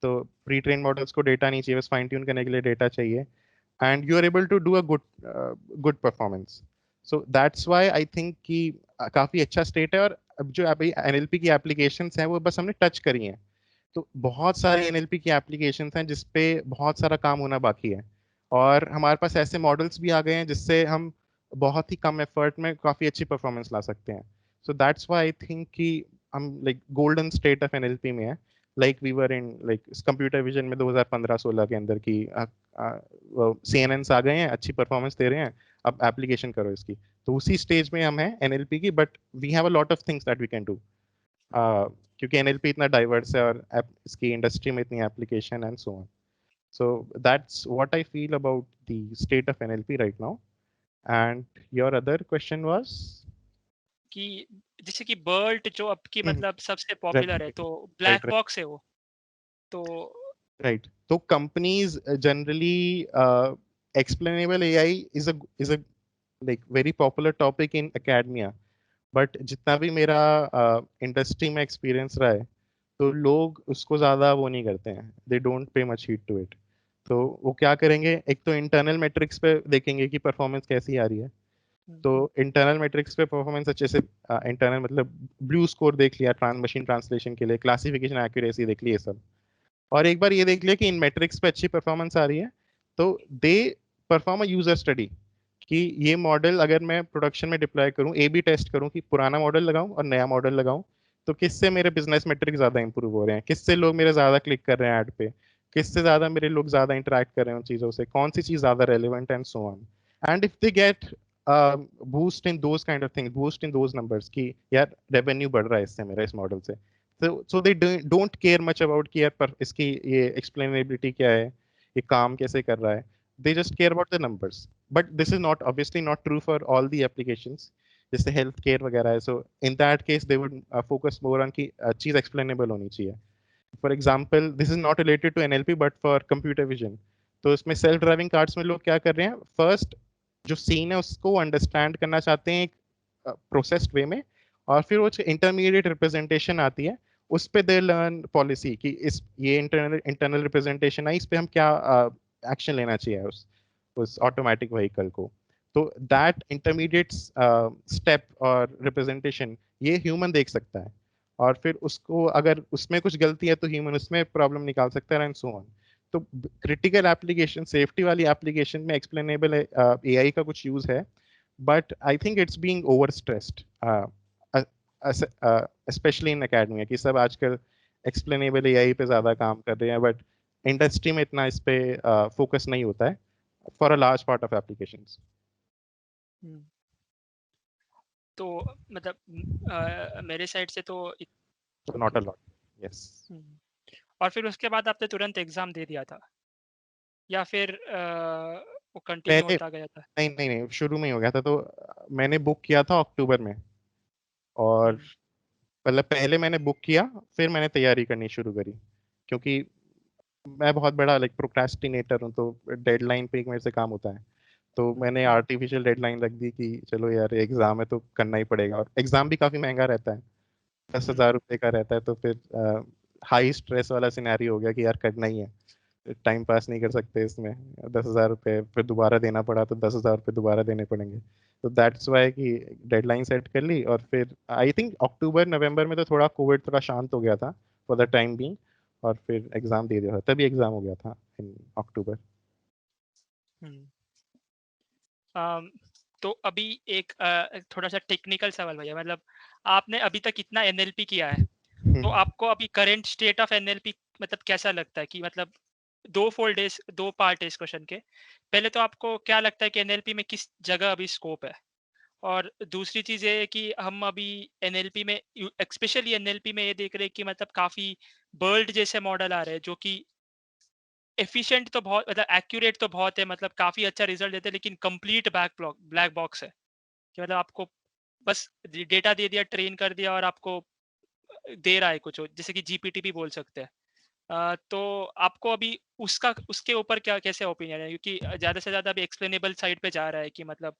तो प्री ट्रेन मॉडल्स को डेटा नहीं चाहिए, बस फाइन ट्यून करने के लिए डेटा चाहिए, and you are able to do a good performance. So that's why I think कि काफी अच्छा स्टेट है। और अब जो अभी एनएलपी की एप्लीकेशंस हैं वो बस हमने टच करी हैं, तो बहुत सारे एनएलपी की एप्लीकेशंस हैं जिसपे बहुत सारा काम होना बाकी है, और हमारे पास ऐसे मॉडल्स भी आ गए हैं जिससे हम बहुत ही कम एफर्ट में काफी अच्छी परफॉर्मेंस ला सकते हैं। So that's why I think कि हम like golden state of NLP में है, like we were in like computer vision में 2015-16 के अंदर की सीएनएन्स आ गए हैं, अच्छी परफॉर्मेंस दे रहे हैं, अब एप्लीकेशन करो इसकी। तो उसी स्टेज में हम हैं एनएलपी की, but we have a lot of things that we can do, क्योंकि एनएलपी इतना डाइवर्स है, और इसकी इंडस्ट्री में इतनी application and so on. So that's what I feel about the state of NLP right now. And your other question was? कि जैसे कि बर्ट जो अब की Mhm. मतलब सबसे Right, पॉपुलर है, right, तो right, ब्लैक right. बॉक्स है वो तो। Right. So companies generally explainable AI is a like very popular topic in academia. But जितना भी मेरा इंडस्ट्री में एक्सपीरियंस रहा है, तो लोग उसको ज़्यादा वो नहीं करते हैं, they don't pay much heed to it. तो वो क्या करेंगे, एक तो इंटरनल मेट्रिक्स पे देखेंगे कि परफॉर्मेंस कैसी आ रही है। तो इंटरनल मेट्रिक्स पे परफॉर्मेंस अच्छे से, इंटरनल मतलब ब्लू स्कोर देख लिया मशीन ट्रांसलेशन के लिए, क्लासिफिकेशन एक्यूरेसी देख ली, ये सब। और एक बार ये देख लिया कि इन मेट्रिक्स पे अच्छी परफॉर्मेंस आ रही है, तो they perform a user study कि ये मॉडल अगर मैं प्रोडक्शन में डिप्लॉय करूं, ए बी टेस्ट करूं कि पुराना मॉडल लगाऊं और नया मॉडल लगाऊं, तो किससे मेरे बिजनेस मेट्रिक ज्यादा इंप्रूव हो रहे हैं, किससे लोग मेरे ज्यादा क्लिक कर रहे हैं ऐड पे, किससे ज्यादा मेरे लोग ज्यादा इंटरेक्ट कर रहे हैं उन चीजों से, कौन सी चीज ज्यादा relevant and so on. And if they get boost in those kind of things, boost in those numbers कि यार रेवेन्यू बढ़ रहा है इससे मेरा इस मॉडल से, so they don't care much about कि यार पर इसकी ये एक्सप्लेनेबिलिटी क्या है, ये काम कैसे कर रहा है. They just care about the numbers. But this is not obviously not true for all the applications. जैसे हेल्थ केयर वगैरह है, so in that case they would focus more on कि चीज explainable होनी चाहिए. For example, this is not related to NLP but for computer vision. तो इसमें self driving cars में लोग क्या कर रहे हैं, फर्स्ट जो सीन है उसको अंडरस्टैंड करना चाहते हैं एक प्रोसेस्ड वे में, और फिर वो इंटरमीडिएट रिप्रेजेंटेशन आती है, उस पे दे लर्न पॉलिसी कि इस ये इंटरनल रिप्रेजेंटेशन है, इस पे हम क्या एक्शन लेना चाहिए उस ऑटोमेटिक व्हीकल को. तो दैट इंटरमीडिएट स्टेप और रिप्रेजेंटेशन ये ह्यूमन देख सकता है, और फिर उसको अगर उसमें कुछ गलती है तो ह्यूमन उसमें प्रॉब्लम निकाल सकता है एंड सो ऑन. तो क्रिटिकल एप्लीकेशन, सेफ्टी वाली एप्लीकेशन में एक्सप्लेनेबल एआई का कुछ यूज है, but I think it's being over stressed, specially in academia, कि सब आजकल एक्सप्लेनेबल एआई पे ज्यादा काम कर रहे हैं, बट इंडस्ट्री में इतना इस पे फोकस नहीं होता है for a large part of applications. तो मतलब मेरे साइड से तो नॉट अ लॉट. यस. और फिर उसके बाद आपने तुरंत एग्जाम दे दिया था या फिर वो कंटिन्यू पहले होता गया था? नहीं नहीं नहीं, शुरू में ही हो गया था. तो मैंने बुक किया था अक्टूबर में, और मतलब पहले मैंने बुक किया, फिर मैंने तैयारी करनी शुरू करी, क्योंकि मैं बहुत बड़ा लाइक प्रोक्रेस्टिनेटर हूँ, तो डेडलाइन पे मेरे से काम होता है. तो मैंने आर्टिफिशियल डेडलाइन रख दी कि चलो यार एग्जाम है तो करना ही पड़ेगा, और एग्जाम भी काफी महंगा रहता है, 10,000 रुपये का रहता है. तो फिर हाई स्ट्रेस वाला सिनेरियो हो गया कि यार करना ही है, टाइम पास नहीं कर सकते इसमें. 10,000 रुपये फिर दोबारा देना पड़ा, तो 10,000 रुपये दोबारा देने पड़ेंगे. तो दैट्स वाई कि डेडलाइन सेट कर ली, और फिर आई थिंक अक्टूबर नवंबर में तो थोड़ा कोविड थोड़ा शांत हो गया था फॉर द टाइम बीइंग, और फिर एग्जाम दे दिया था, तभी एग्जाम हो गया था इन अक्टूबर. तो अभी एक थोड़ा सा टेक्निकल सवाल भैया, मतलब आपने अभी तक इतना एनएलपी किया है, तो आपको अभी करंट स्टेट ऑफ एनएलपी मतलब कैसा लगता है? कि मतलब दो पार्ट है इस क्वेश्चन के. पहले तो आपको क्या लगता है कि एनएलपी में किस जगह अभी स्कोप है, और दूसरी चीज ये है कि हम अभी एनएलपी में, स्पेशली एनएलपी में ये देख रहे हैं कि मतलब काफी बर्ड जैसे मॉडल आ रहे हैं जो कि एफिशिएंट तो बहुत, मतलब एक्यूरेट तो बहुत है, मतलब काफी अच्छा रिजल्ट देते हैं, लेकिन कंप्लीट ब्लैक बॉक्स है कि मतलब आपको बस डेटा दे दिया, ट्रेन कर दिया और आपको दे रहा है कुछ, जैसे कि जीपीटी भी बोल सकते हैं. तो आपको अभी उसके ऊपर क्या कैसे ओपिनियन है? क्योंकि ज्यादा से ज्यादा अभी एक्सप्लेनेबल साइड पे जा रहा है कि मतलब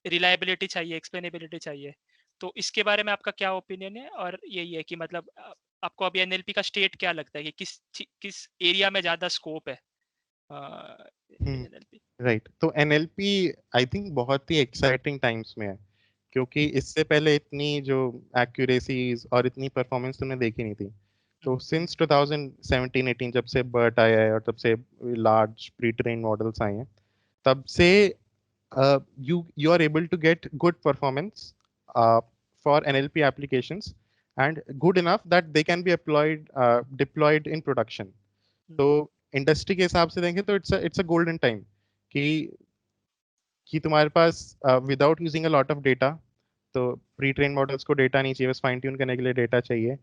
रिलायबिलिटी चाहिए, एक्सप्लेनेबिलिटी चाहिए. तो इसके बारे में आपका क्या ओपिनियन है? और यही है कि मतलब आपको अभी एनएलपी का स्टेट क्या लगता है कि किस एरिया में ज्यादा स्कोप है एनएलपी? राइट. तो एनएलपी आई थिंक बहुत ही एक्साइटिंग टाइम्स में है, क्योंकि इससे पहले इतनी जो एक्यूरेसीज और इतनी परफॉर्मेंस तुमने देखी नहीं थी. तो सिंस 2017-18 जब से बर्ट आया है और तब से लार्ज प्री ट्रेन मॉडल्स आए हैं, तब से you are able to get good performance for NLP applications, and good enough that they can be deployed in production. तो इंडस्ट्री के हिसाब से देखें तो इट्स अ गोल्डन टाइम कि तुम्हारे पास without using a lot of data, तो प्री ट्रेन मॉडल्स को डेटा नहीं चाहिए, बस फाइन ट्यून करने के लिए डेटा चाहिए,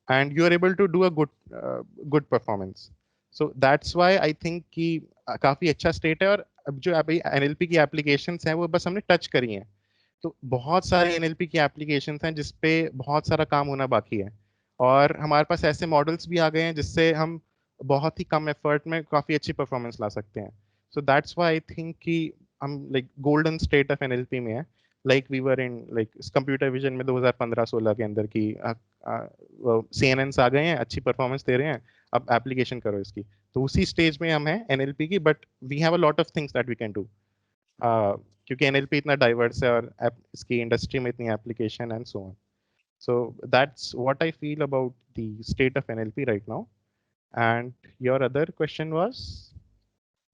and you are able to do a good performance. So that's why I think कि काफी अच्छा स्टेट है. और अब जो अभी एनएलपी की एप्लीकेशंस हैं वो बस हमने टच करी हैं. तो बहुत सारे एनएलपी की एप्लीकेशंस हैं जिसपे बहुत सारा काम होना बाकी है, और हमारे पास ऐसे मॉडल्स भी आ गए हैं जिससे हम बहुत ही कम एफर्ट में काफी अच्छी परफॉर्मेंस ला सकते हैं. So that's why I think कि हम like golden state of NLP में है, like we were in like computer vision में 2015-16 के अंदर की सीएनएन्स आ गए हैं, अच्छी परफॉर्मेंस दे रहे हैं, अब एप्लीकेशन करो इसकी. तो उसी स्टेज में हम हैं एनएलपी की, but we have a lot of things that we can do, क्योंकि एनएलपी इतना डाइवर्स है और इसकी इंडस्ट्री में इतनी application and so on. So that's what I feel about the state of NLP right now. And your other question was?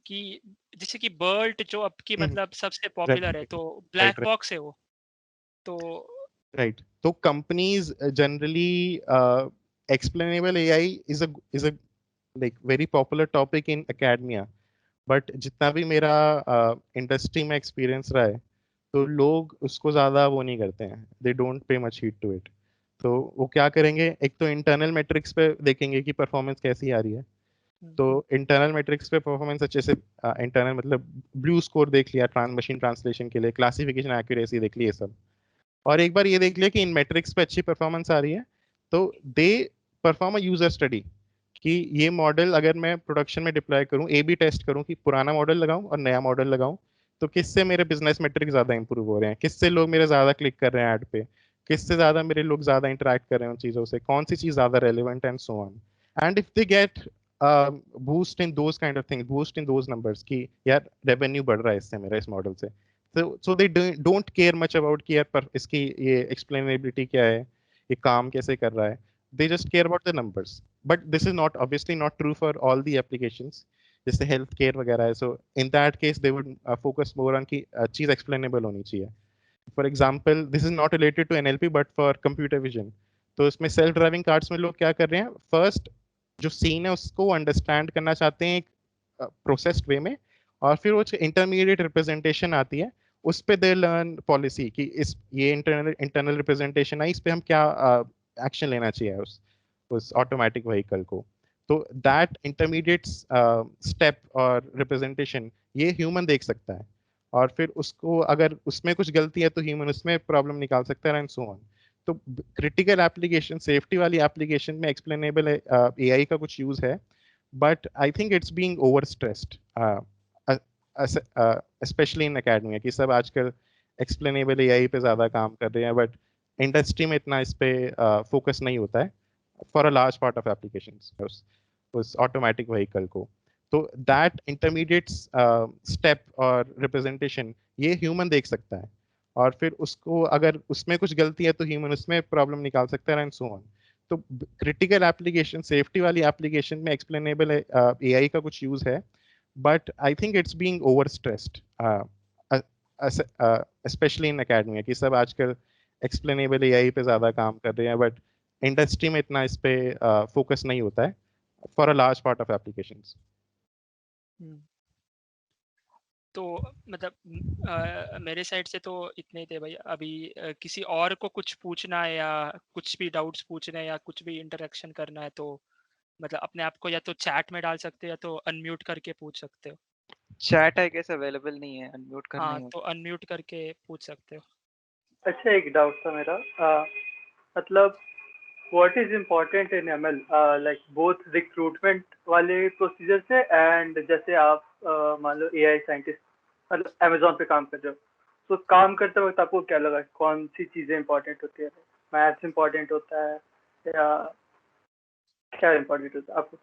कि जैसे कि बर्ट जो अब की मतलब सबसे राइट पॉपुलर है, तो राइट ब्लैक राइट बॉक्स है वो, तो राइट तो companies generally explainable AI is a like very popular topic in academia, but जितना भी मेरा इंडस्ट्री में एक्सपीरियंस रहा है, तो लोग उसको ज़्यादा वो नहीं करते हैं, they don't pay much heed to it. तो वो क्या करेंगे, एक तो इंटरनल मेट्रिक्स पे देखेंगे कि परफॉर्मेंस कैसी आ रही है। तो इंटरनल मेट्रिक्स पे परफॉर्मेंस अच्छे से, इंटरनल मतलब ब्लू स्कोर देख लिया मशीन ट्रांसलेशन के लिए, क्लासिफिकेशन एक्यूरेसी देख ली, ये सब। और एक बार ये देख लिया कि इन मेट्रिक्स पे अच्छी परफॉर्मेंस आ रही है, तो they perform a user study कि ये मॉडल अगर मैं प्रोडक्शन में डिप्लॉय करूं, ए बी टेस्ट करूं कि पुराना मॉडल लगाऊं और नया मॉडल लगाऊं, तो किससे मेरे बिजनेस मेट्रिक ज्यादा इंप्रूव हो रहे हैं, किससे लोग मेरे ज्यादा क्लिक कर रहे हैं ऐड पे, किससे ज्यादा मेरे लोग ज्यादा इंटरेक्ट कर रहे हैं उन चीजों से, कौन सी चीज ज्यादा relevant and so on. And if they get boost in those kind of things, boost in those numbers कि यार रेवेन्यू बढ़ रहा है इससे मेरा, इस मॉडल से, so they don't care much about कि यार पर इसकी ये explainability क्या है, ये काम कैसे कर रहा है, they just care about the numbers, but this is not obviously not true for all the applications जैसे हेल्थ केयर वगैरह है। so in that case they would focus more on कि चीज explainable होनी चाहिए। for example this is not related to NLP but for computer vision, तो इसमें self driving cars में लोग क्या कर रहे हैं, फर्स्ट जो सीन है उसको अंडरस्टैंड करना चाहते हैं एक प्रोसेस्ड वे में, और फिर वो इंटरमीडिएट रिप्रेजेंटेशन आती है, उस पे दे लर्न पॉलिसी कि इस ये इंटरनल रिप्रेजेंटेशन आई, इस पे हम क्या एक्शन लेना चाहिए उस ऑटोमेटिक व्हीकल को। तो दैट इंटरमीडिएट स्टेप और रिप्रेजेंटेशन ये ह्यूमन देख सकता है, और फिर उसको अगर उसमें कुछ गलती है तो ह्यूमन उसमें प्रॉब्लम निकाल सकता है एंड सो ऑन। तो क्रिटिकल एप्लीकेशन, सेफ्टी वाली एप्लीकेशन में एक्सप्लेनेबल एआई का कुछ यूज है, but I think it's being over stressed, specially in academia, कि सब आजकल एक्सप्लेनेबल एआई पे ज्यादा काम कर रहे हैं, बट इंडस्ट्री में इतना इस पे फोकस नहीं होता है for a large part of applications उस ऑटोमेटिक व्हीकल को। तो दैट इंटरमीडिएट स्टेप और रिप्रेजेंटेशन ये ह्यूमन देख सकता है, और फिर उसको अगर उसमें कुछ गलती है तो ह्यूमन उसमें प्रॉब्लम निकाल सकता है एंड सो ऑन। तो क्रिटिकल एप्लीकेशन, सेफ्टी वाली एप्लीकेशन में एक्सप्लेनेबल एआई का कुछ यूज है, but I think it's being over stressed, specially in academia, कि सब आजकल एक्सप्लेनेबल एआई पे ज्यादा काम कर रहे हैं, बट इंडस्ट्री में इतना इस पे फोकस नहीं होता है for a large part of applications. तो मतलब मेरे साइड से तो इतने ही थे भाई। अभी किसी और को कुछ पूछना है या कुछ भी डाउट्स पूछने हैं या कुछ भी इंटरेक्शन करना है, तो मतलब अपने आप को या तो चैट में डाल सकते हो या तो अनम्यूट करके पूछ सकते हो। चैट आई गेस अवेलेबल नहीं है, अनम्यूट करना हाँ, ही तो होगा। अनम्यूट करके पूछ सकते हो। अच्छा, एक डाउट था मेरा, मतलब what is important in ML, like both recruitment वाले प्रोसीजर से एंड जैसे आप मान लो एआई साइंटिस्ट मतलब अमेजोन पे काम कर रहे हो, तो काम करते वक्त आपको क्या लगा कौन सी चीजें इम्पोर्टेंट होती है? मैथ्स इम्पोर्टेंट होता है या क्या इम्पोर्टेंट होता है आपको?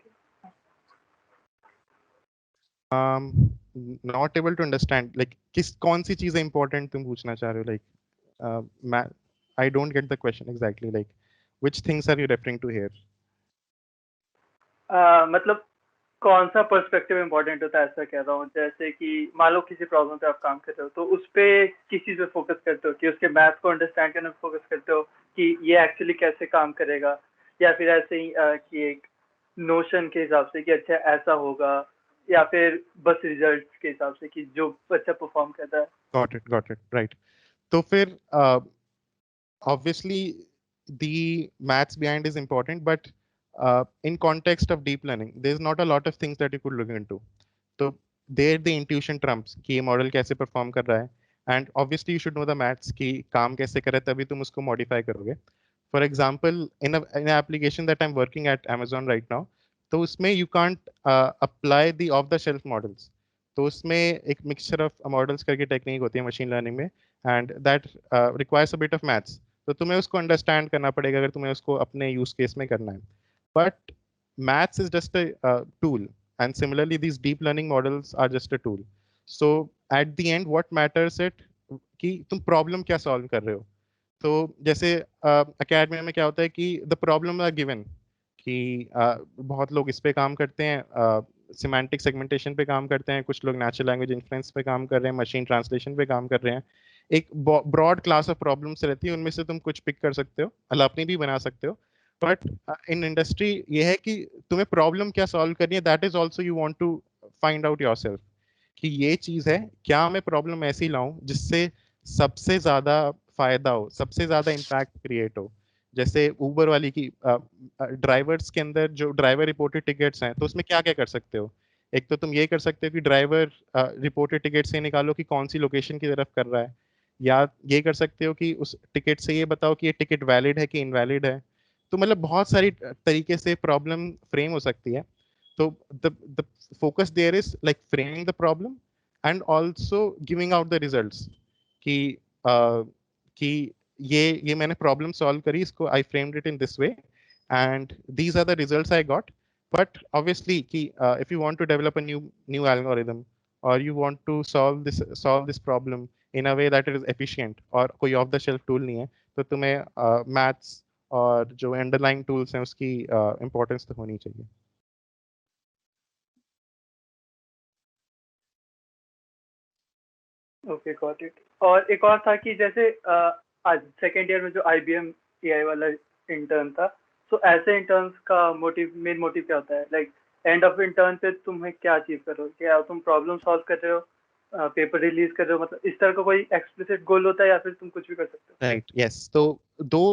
Not able to understand, like कौन सी चीजें इंपॉर्टेंट तुम पूछना चाह रहे हो, like I don't get the question exactly, like which things are you referring to here? मतलब कौन सा पर्सपेक्टिव इम्पोर्टेंट होता है ऐसा कह रहा हूँ। जैसे कि मान लो किसी प्रॉब्लम पे आप काम कर रहे हो, तो उस पे किस चीज पे फोकस करते हो, कि उसके मैथ्स को अंडरस्टैंड करने पे फोकस करते हो कि ये एक्चुअली कैसे काम करेगा, या फिर ऐसे ही कि एक नोशन के हिसाब से कि अच्छा ऐसा होगा, या फिर बस रिजल्ट्स के हिसाब से कि जो बच्चा परफॉर्म करता है। Got it right. तो फिर obviously the maths behind is important, but in context of deep learning there's not a lot of things that you could look into. So there the intuition trumps कि ये model कैसे perform कर रहा है, and obviously you should know the maths कि काम कैसे करे, तभी तुम उसको मॉडिफाई करोगे। For example, in an application that I'm working at Amazon right now, तो उसमें you can't apply the off the shelf models। तो उसमें एक मिक्सचर ऑफ मॉडल्स करके टेक्निक होती है मशीन लर्निंग में, and that requires a bit of maths. तो तुम्हें उसको अंडरस्टैंड करना पड़ेगा अगर तुम्हें उसको अपने यूज केस में करना है, but maths is just a tool, and similarly these deep learning models are just a tool. So at the end what matters it कि तुम प्रॉब्लम क्या सॉल्व कर रहे हो। तो जैसे एकेडमी में क्या होता है कि द प्रॉब्लम आर गिवन कि बहुत लोग इस पे काम करते हैं, सिमेंटिक सेगमेंटेशन पे काम करते हैं, कुछ लोग नेचुरल लैंग्वेज इन्फ्रेंस पे काम कर रहे हैं, मशीन ट्रांसलेशन पे काम कर रहे हैं। एक ब्रॉड क्लास ऑफ प्रॉब्लम्स रहती है, उनमें से तुम कुछ पिक कर सकते हो, मतलब अपनी भी बना सकते हो। बट इन इंडस्ट्री ये है कि तुम्हें प्रॉब्लम क्या सॉल्व करनी है, that is also you want to find out yourself कि ये चीज है, क्या मैं प्रॉब्लम ऐसी लाऊं जिससे सबसे ज्यादा फायदा हो, सबसे ज्यादा इम्पैक्ट क्रिएट हो। जैसे उबर वाली की ड्राइवर्स के अंदर जो ड्राइवर रिपोर्टेड टिकट्स हैं, तो उसमें क्या क्या कर सकते हो। एक तो तुम ये कर सकते हो कि ड्राइवर रिपोर्टेड टिकट से निकालो कि कौन सी लोकेशन की तरफ कर रहा है, या ये कर सकते हो कि उस टिकट से ये बताओ कि ये टिकट वैलिड है कि इनवैलिड है। तो मतलब बहुत सारी तरीके से प्रॉब्लम फ्रेम हो सकती है। तो the focus there is like framing the problem and also giving out the results कि कि ये मैंने प्रॉब्लम सॉल्व करी, इसको I framed it in this way and these are the results I got. But obviously कि if you want to develop a new algorithm और you want to solve this problem in a way that is efficient और कोई of the shelf tool नहीं है, तो तुम्हें maths और जो अंडरलाइंग टूल्स हैं उसकी इम्पोर्टेंस तो होनी चाहिए। Okay got it. और एक और था कि जैसे आज सेकेंड ईयर में जो IBM AI वाला इंटर्न था, तो ऐसे इंटर्न्स का मेन मोटिव क्या होता है? लाइक एंड ऑफ इंटर्न पे तुम्हें क्या अचीव कर रहे हो? क्या तुम प्रॉब्लम सॉल्व कर रहे हो, पेपर रिलीज कर रहे हो? मतलब इस तरह का कोई एक्सप्लिसिट गोल होता है या फिर तुम कुछ भी कर सकते हो? Right, yes. तो दो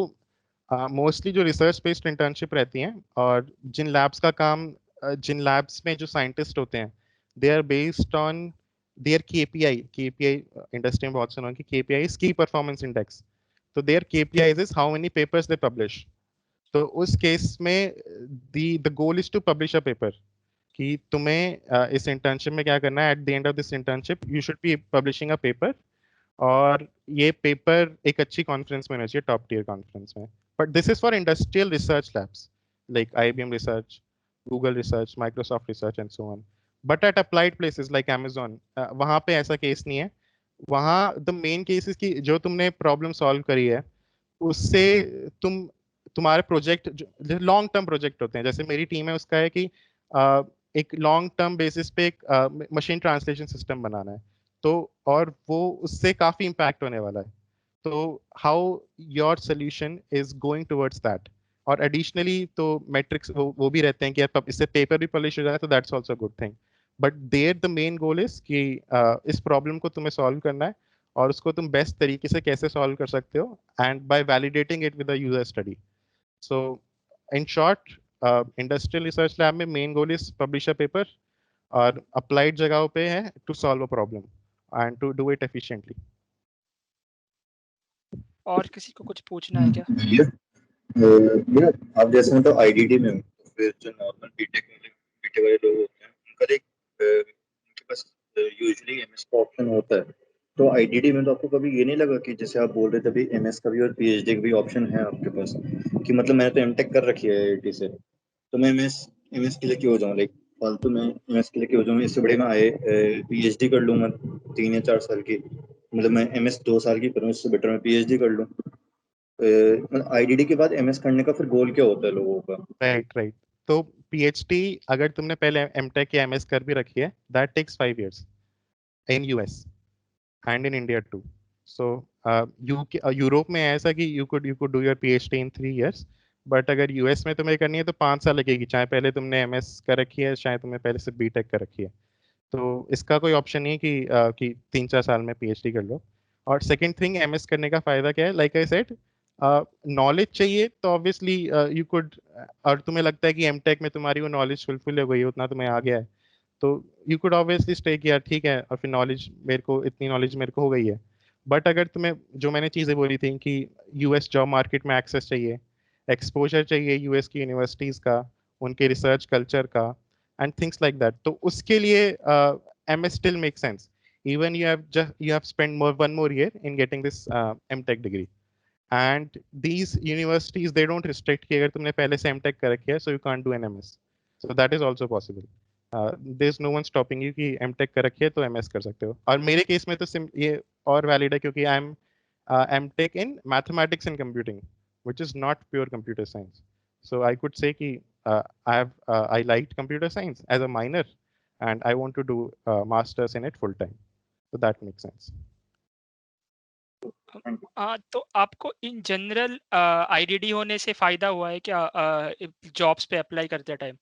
मोस्टली जो रिसर्च बेस्ड इंटर्नशिप रहती हैं, और जिन लैब्स का काम जिन लैब्स में जो साइंटिस्ट होते हैं, they are based on their KPI industry में बहुत सुना है कि KPI is key performance index. तो their KPI is how many papers they publish. तो उस केस में the goal is to publish a paper, कि तुम्हें इस इंटर्नशिप में क्या करना है, at the end of this internship you should be publishing a paper. और ये पेपर एक अच्छी कॉन्फ्रेंस में होना चाहिए, टॉप टियर कॉन्फ्रेंस में। But this is for industrial research labs like IBM research, Google research, Microsoft research and so on. But at applied places like Amazon, वहाँ पे ऐसा केस नहीं है। वहाँ द मेन केस इज कि जो तुमने प्रॉब्लम सॉल्व करी है उससे तुम्हारे प्रोजेक्ट जो लॉन्ग टर्म प्रोजेक्ट होते हैं, जैसे मेरी टीम है उसका है कि एक लॉन्ग टर्म बेसिस पे एक मशीन ट्रांसलेशन सिस्टम बनाना है, तो और वो उससे काफी इम्पैक्ट होने वाला है। तो how your solution is going towards that. और एडिशनली तो मेट्रिक्स वो भी रहते हैं कि यार इससे पेपर भी पब्लिश हो जाए, तो that's also good thing. But their the main goal is कि इस प्रॉब्लम को तुम्हें सॉल्व करना है, और उसको तुम बेस्ट तरीके से कैसे सॉल्व कर सकते हो, and by validating it with a user study. So in short, industrial research lab में main goal is publish a paper, और अप्लाइड जगहों पे है to solve a problem and to do it efficiently. और किसी को कुछ पूछना है क्या? ये मेरा आप जैसे मतलब IDD में हूँ, तो फिर जो नॉर्मल बीटेक वाले लोग होते हैं उनका एक उनके पास यूजुअली MS का ऑप्शन होता है। तो IDD में तो आपको कभी ये नहीं लगा कि जैसे आप बोल रहे थे अभी MS का भी और PhD का भी ऑप्शन है आपके पास, कि मतलब मैंने तो MTech कर रखी है IIT से, तो मैं MS के लिए क्यों हो जाऊँ, लाइक फालतू में MS के लिए क्यों हो जाऊँ, इससे बड़े मैं PhD कर लूँगा 3 या 4 साल की, मतलब मैं MS 2 साल की करूँ, इससे बेटर मैं PhD कर लूँ। IDD के बाद MS करने का फिर गोल क्या होता है लोगों का? Right, right. तो PhD अगर तुमने पहले MTech या MS कर भी रखी है, दैट टेक्स 5 years इन US and in India too. So Europe में ऐसा कि you could do your PhD in 3 years, but अगर US में तुम्हें करनी है तो 5 साल लगेगी, चाहे पहले तुमने MS कर रखी है, चाहे तुमने पहले से BTech कर रखी है। तो इसका कोई ऑप्शन नहीं है कि 3-4 साल में PhD कर लो। और सेकंड थिंग, MS करने का फायदा क्या है, लाइक आई सेड, नॉलेज चाहिए तो ऑब्वियसली यू कुड, और तुम्हें लगता है कि MTech में तुम्हारी वो नॉलेज फुलफिल हो गई है, उतना तुम्हें आ गया है, तो यू कुड ऑब्वियसली स्टे कि यार ठीक है, और फिर इतनी नॉलेज मेरे को हो गई है। बट अगर तुम्हें जो मैंने चीज़ें बोली थी कि US जॉब मार्केट में एक्सेस चाहिए, एक्सपोजर चाहिए US की यूनिवर्सिटीज़ का, उनके रिसर्च कल्चर का, एंड थिंग्स लाइक दैट, तो उसके लिए MS still makes sense even you have spent one more year in getting this MTech degree. And these universities, they don't restrict कि अगर तुमने पहले से MTech कर रखी है, so you can't do an MS, so that is also possible. There's no one stopping you कि MTech कर रखी है तो MS कर सकते हो। और मेरे केस में तो ये और वैलिड है क्योंकि I am MTech in mathematics and computing, which is not pure computer science. So I could say कि I liked computer science as a minor, and I want to do masters in it full time. So that makes sense. तो आपको in general IDD होने से फायदा हुआ है क्या jobs पे अप्लाई करते टाइम?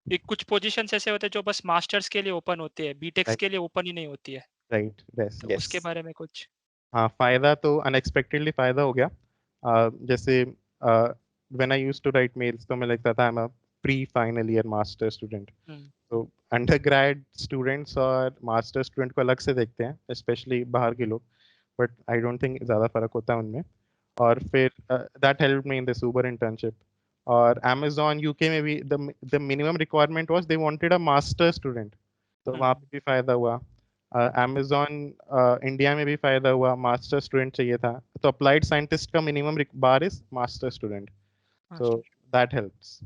एक कुछ पोजीशंस ऐसे होते हैं जो बस मास्टर्स के लिए ओपन होते हैं, बीटेक्स Right. के लिए ओपन ही नहीं होती है, राइट यस तो उसके बारे में कुछ? हाँ फायदा तो अनएक्सपेक्टेडली फायदा हो गया। जैसे when I used to write mails तो मैं लिखता था I am a pre final year master student. तो अंडर ग्रेड स्टूडेंट्स और मास्टर स्टूडेंट को अलग से देखते हैं, स्पेशली बाहर के लोग, बट आई डोंट थिंक ज़्यादा फर्क होता है उनमें। और फिर that help me in this Uber internship. और अमेजोन यूके में भी the minimum requirement was they wanted a master student, तो वहाँ पे भी फायदा हुआ। अमेजोन इंडिया में भी फायदा हुआ, मास्टर स्टूडेंट चाहिए था, तो अप्लाइड साइंटिस्ट का minimum bar is master student, so that helps.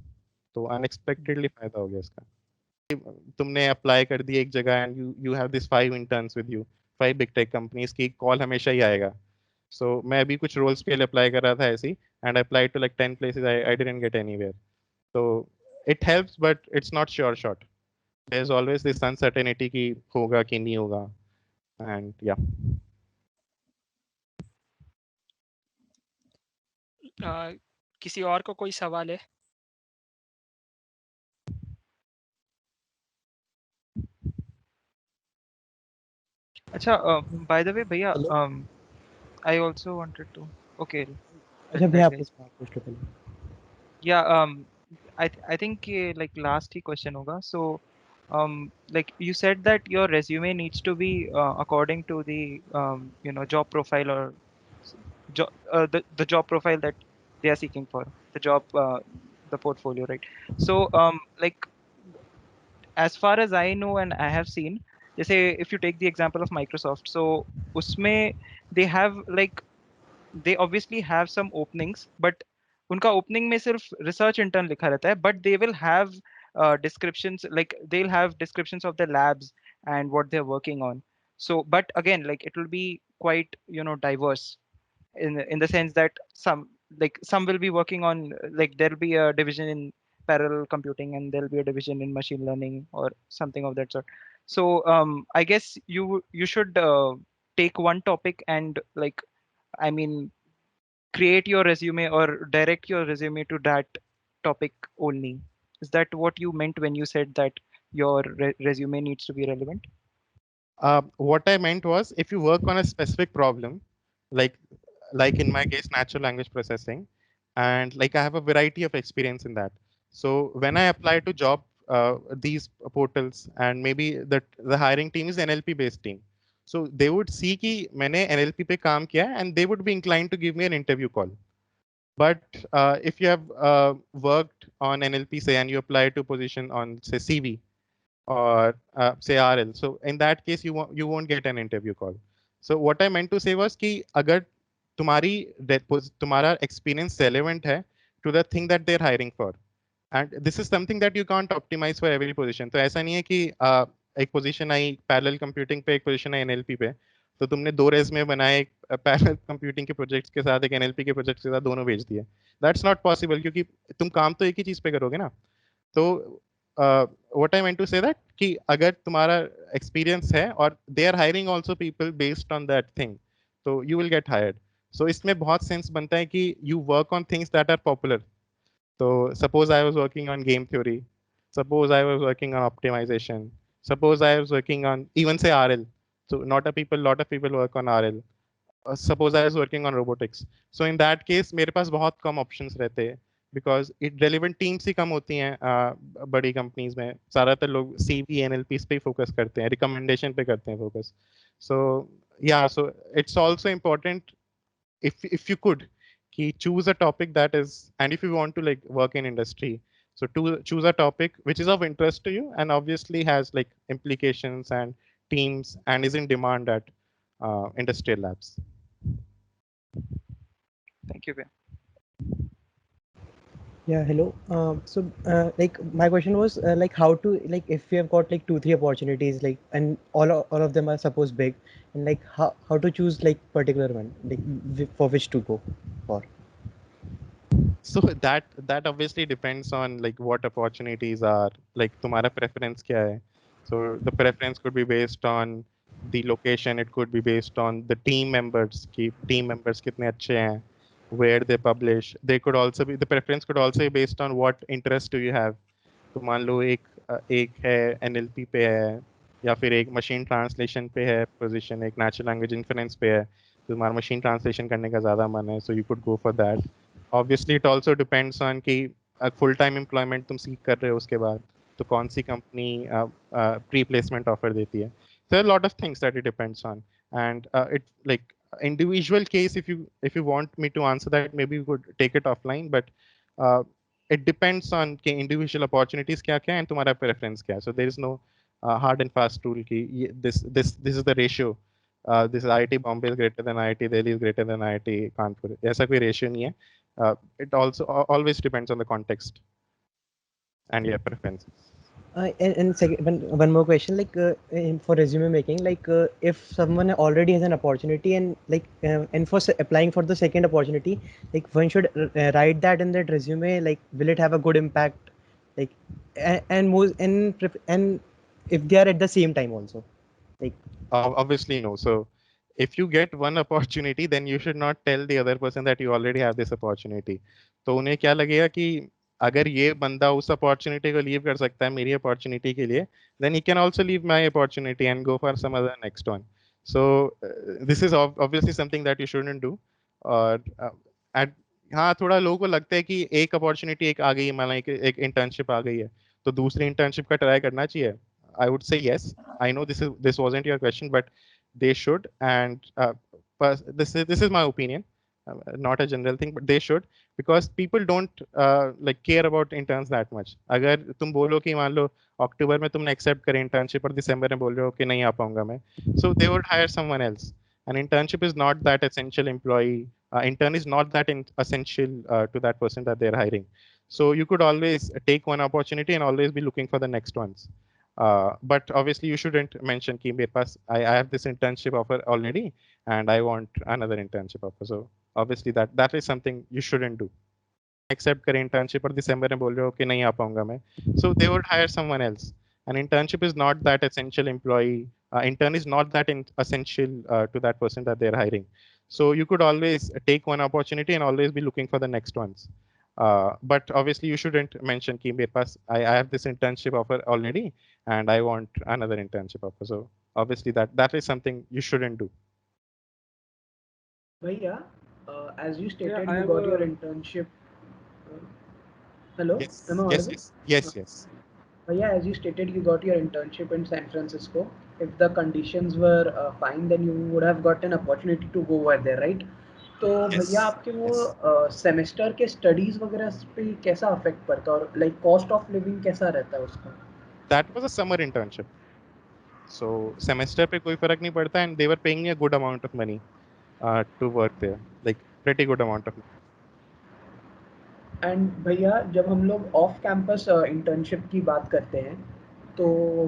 तो अनएक्सपेक्टेडली फायदा हो गया इसका। तुमने अप्लाई कर दी एक जगह and you have this 5 interns with you, 5 big tech companies की कॉल हमेशा ही आएगा। सो मैं अभी कुछ रोल्स के लिए अप्लाई कर रहा था ऐसी, and I applied to like 10 places, I didn't get anywhere. तो it helps but it's not sure shot, there is always this uncertainty कि होगा कि नहीं होगा, एंड या किसी और को कोई सवाल है? अच्छा, by the way भैया, I also wanted to, okay, अच्छा let भैया that आप guys. पूछ लो पहले। Yeah, I think ये like last ही question होगा. So like you said that your resume needs to be according to the job profile, or the job profile that they are seeking for, the job, the portfolio, right? So like as far as I know and I have seen, जैसे if you take the example of Microsoft, so उसमें they have like, they obviously have some openings, but उनका opening में सिर्फ research intern लिखा रहता है, but they will have descriptions, like they'll have descriptions of the labs and what they're working on. So but again, like it will be quite diverse in the sense that some will be working on, like there'll be a division in parallel computing and there'll be a division in machine learning or something of that sort. So I guess you should take one topic and, like, I mean, create your resume or direct your resume to that topic only. Is that what you meant when you said that your resume needs to be relevant? what I meant was, if you work on a specific problem, like in my case, natural language processing, and like I have a variety of experience in that. So when I apply to job these portals, and maybe the hiring team is NLP based team, so they would see कि मैंने NLP पे काम किया है, and they would be inclined to give me an interview call. But if you have worked on NLP, say, and you apply to position on, say, CV or say RL, so in that case you won't get an interview call. So what I meant to say was कि अगर तुम्हारा experience relevant है to the thing that they're hiring for, and this is something that you can't optimize for every position. तो ऐसा नहीं है कि एक position आई parallel computing पे, एक position आई NLP पे, तो तुमने 2 रेज्यूमे बनाए, एक पैरेलल कंप्यूटिंग के प्रोजेक्ट्स के साथ, एक एनएलपी के प्रोजेक्ट के साथ, दोनों भेज दिए। दैट्स नॉट पॉसिबल, क्योंकि तुम काम तो एक ही चीज पे करोगे ना। तो what I meant to say that कि अगर तुम्हारा एक्सपीरियंस है और they are hiring also people based on that thing, तो you will get hired. So इसमें बहुत सेंस बनता है कि you work on things that are popular. तो suppose I was working on game theory, suppose I was working on optimization, suppose I was working on even say RL, so lot of people work on RL, suppose I was working on robotics, so in that case मेरे पास बहुत कम options रहते हैं, because it relevant teams ही कम होती हैं बड़ी companies में। ज़्यादातर लोग CV NLP पे focus करते हैं, recommendation पे करते हैं focus। So yeah, so it's also important, if you could, कि choose a topic that is, and if you want to like work in industry, so to choose a topic which is of interest to you and obviously has like implications and teams and is in demand at industrial labs. Thank you, Bhaiya. Yeah, hello. So like my question was like how to, like if we have got like 2-3 opportunities, like, and all of them are suppose big, and like how to choose like particular one, like for which to go for? So that obviously depends on like what opportunities are, like तुम्हारा preference क्या है. So the preference could be based on the location, it could be based on the team members ki team members kitne अच्छे हैं, where they publish. They could also be, the preference could also be based on what interest do you have. तो मान लो एक है NLP पे है, या फिर एक मशीन ट्रांसलेशन पे है पोजीशन, एक नेचुरल लैंग्वेज इन्फ्लुएंस पे है, तो तुम्हारा मशीन ट्रांसलेशन करने का ज़्यादा मन है, so you could go for that. Obviously it also depends on कि फुल टाइम एम्प्लॉयमेंट तुम सीख कर रहे हो उसके बाद तो कौन सी कंपनी प्री प्लेसमेंट ऑफर देती है. There are a lot of things that it depends on, and it like individual case. If you want me to answer that, maybe we could take it offline. But it depends on कि individual opportunities क्या क्या है and तुम्हारा preference क्या है. So there is no hard and fast rule कि this is the ratio. This IIT Bombay is greater than IIT Delhi is greater than IIT Kanpur. ऐसा कोई ratio नहीं है. It also always depends on the context and your preferences. And second, one more question, like for resume making, like if someone already has an opportunity and like and for applying for the second opportunity, like one should write that in that resume, like will it have a good impact, like and most and if they are at the same time also, like obviously no. So if you get one opportunity, then you should not tell the other person that you already have this opportunity. तो उन्हें क्या लगेगा कि अगर ये बंदा उस opportunity को लीव कर सकता है मेरी अपॉर्चुनिटी के लिए, then he can also leave my opportunity and go for some other next one. So this is obviously something that you shouldn't do. और हाँ थोड़ा लोगों को लगता है कि एक अपॉर्चुनिटी एक आ गई है, मान लो एक इंटर्नशिप आ गई है तो दूसरी इंटर्नशिप का ट्राई करना चाहिए. I would say yes. I know this wasn't your question, but they should, and this is my opinion, not a general thing, but they should, because people don't like care about interns that much. अगर तुम बोलो कि मान लो अक्टूबर में तुमने accept करे internship और दिसंबर में बोल रहे हो कि नहीं आ पाऊंगा मैं, so they would hire someone else. An internship is not that essential employee. Intern is not that essential to that person that they're hiring. So you could always take one opportunity and always be looking for the next ones. But obviously you shouldn't mention कि मेरे पास I have this internship offer already and I want another internship offer. So obviously that is something you shouldn't do. Accept करें internship और दिसंबर में बोल रहे हो कि नहीं आ पाऊंगा मैं, so they would hire someone else. An internship is not that essential employee. Intern is not that essential to that person that they're hiring. So you could always take one opportunity and always be looking for the next ones. But obviously you shouldn't mention कि मेरे पास I have this internship offer already and I want another internship offer. So obviously that is something you shouldn't do. Bhaiya, as you stated, I you have got your a- internship. Hello, Yes, am I yes, audible? yes. Bhaiya, as you stated, you got your internship in San Francisco. If the conditions were fine, then you would have got an opportunity to go over there, right? तो भैया आपके वो semester के studies वगैरह पे कैसा affect पड़ता है और लाइक कॉस्ट ऑफ लिविंग कैसा रहता है उसका? That was a summer internship. So semester पे कोई फर्क नहीं पड़ता and they were paying me a good amount of money to work there, like pretty good amount of money. And भैया जब हम लोग ऑफ कैंपस इंटर्नशिप की बात करते हैं तो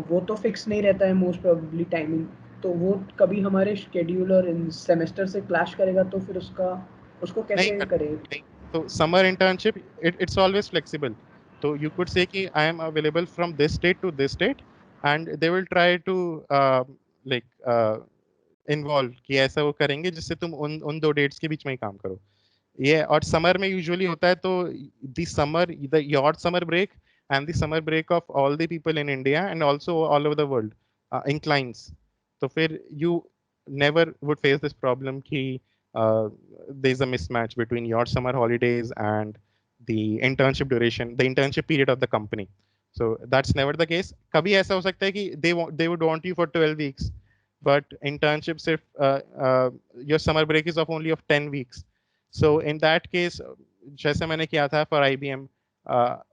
वो तो फिक्स नहीं रहता है मोस्ट प्रोबेबली टाइमिंग, तो वो कभी हमारे शेड्यूल और इन सेमेस्टर से क्लैश करेगा तो फिर उसको कैसे करें? नहीं. So summer internship it's always flexible. So you could say कि I am available from this date to this date and they will try to like involve कि ऐसा वो करेंगे जिससे तुम उन दो डेट्स के बीच में ही काम करो. ये और समर में यूजुअली होता है तो your summer break and the summer break of all the people in India and also all over the world inclines. तो फिर you never would face this problem कि there's a mismatch between your summer holidays and the internship duration, the internship period of the company. So that's never the case. कभी ऐसा हो सकता है कि they would want you for 12 weeks, but internships if your summer break is of only of 10 weeks. So in that case, जैसे मैंने किया था for IBM,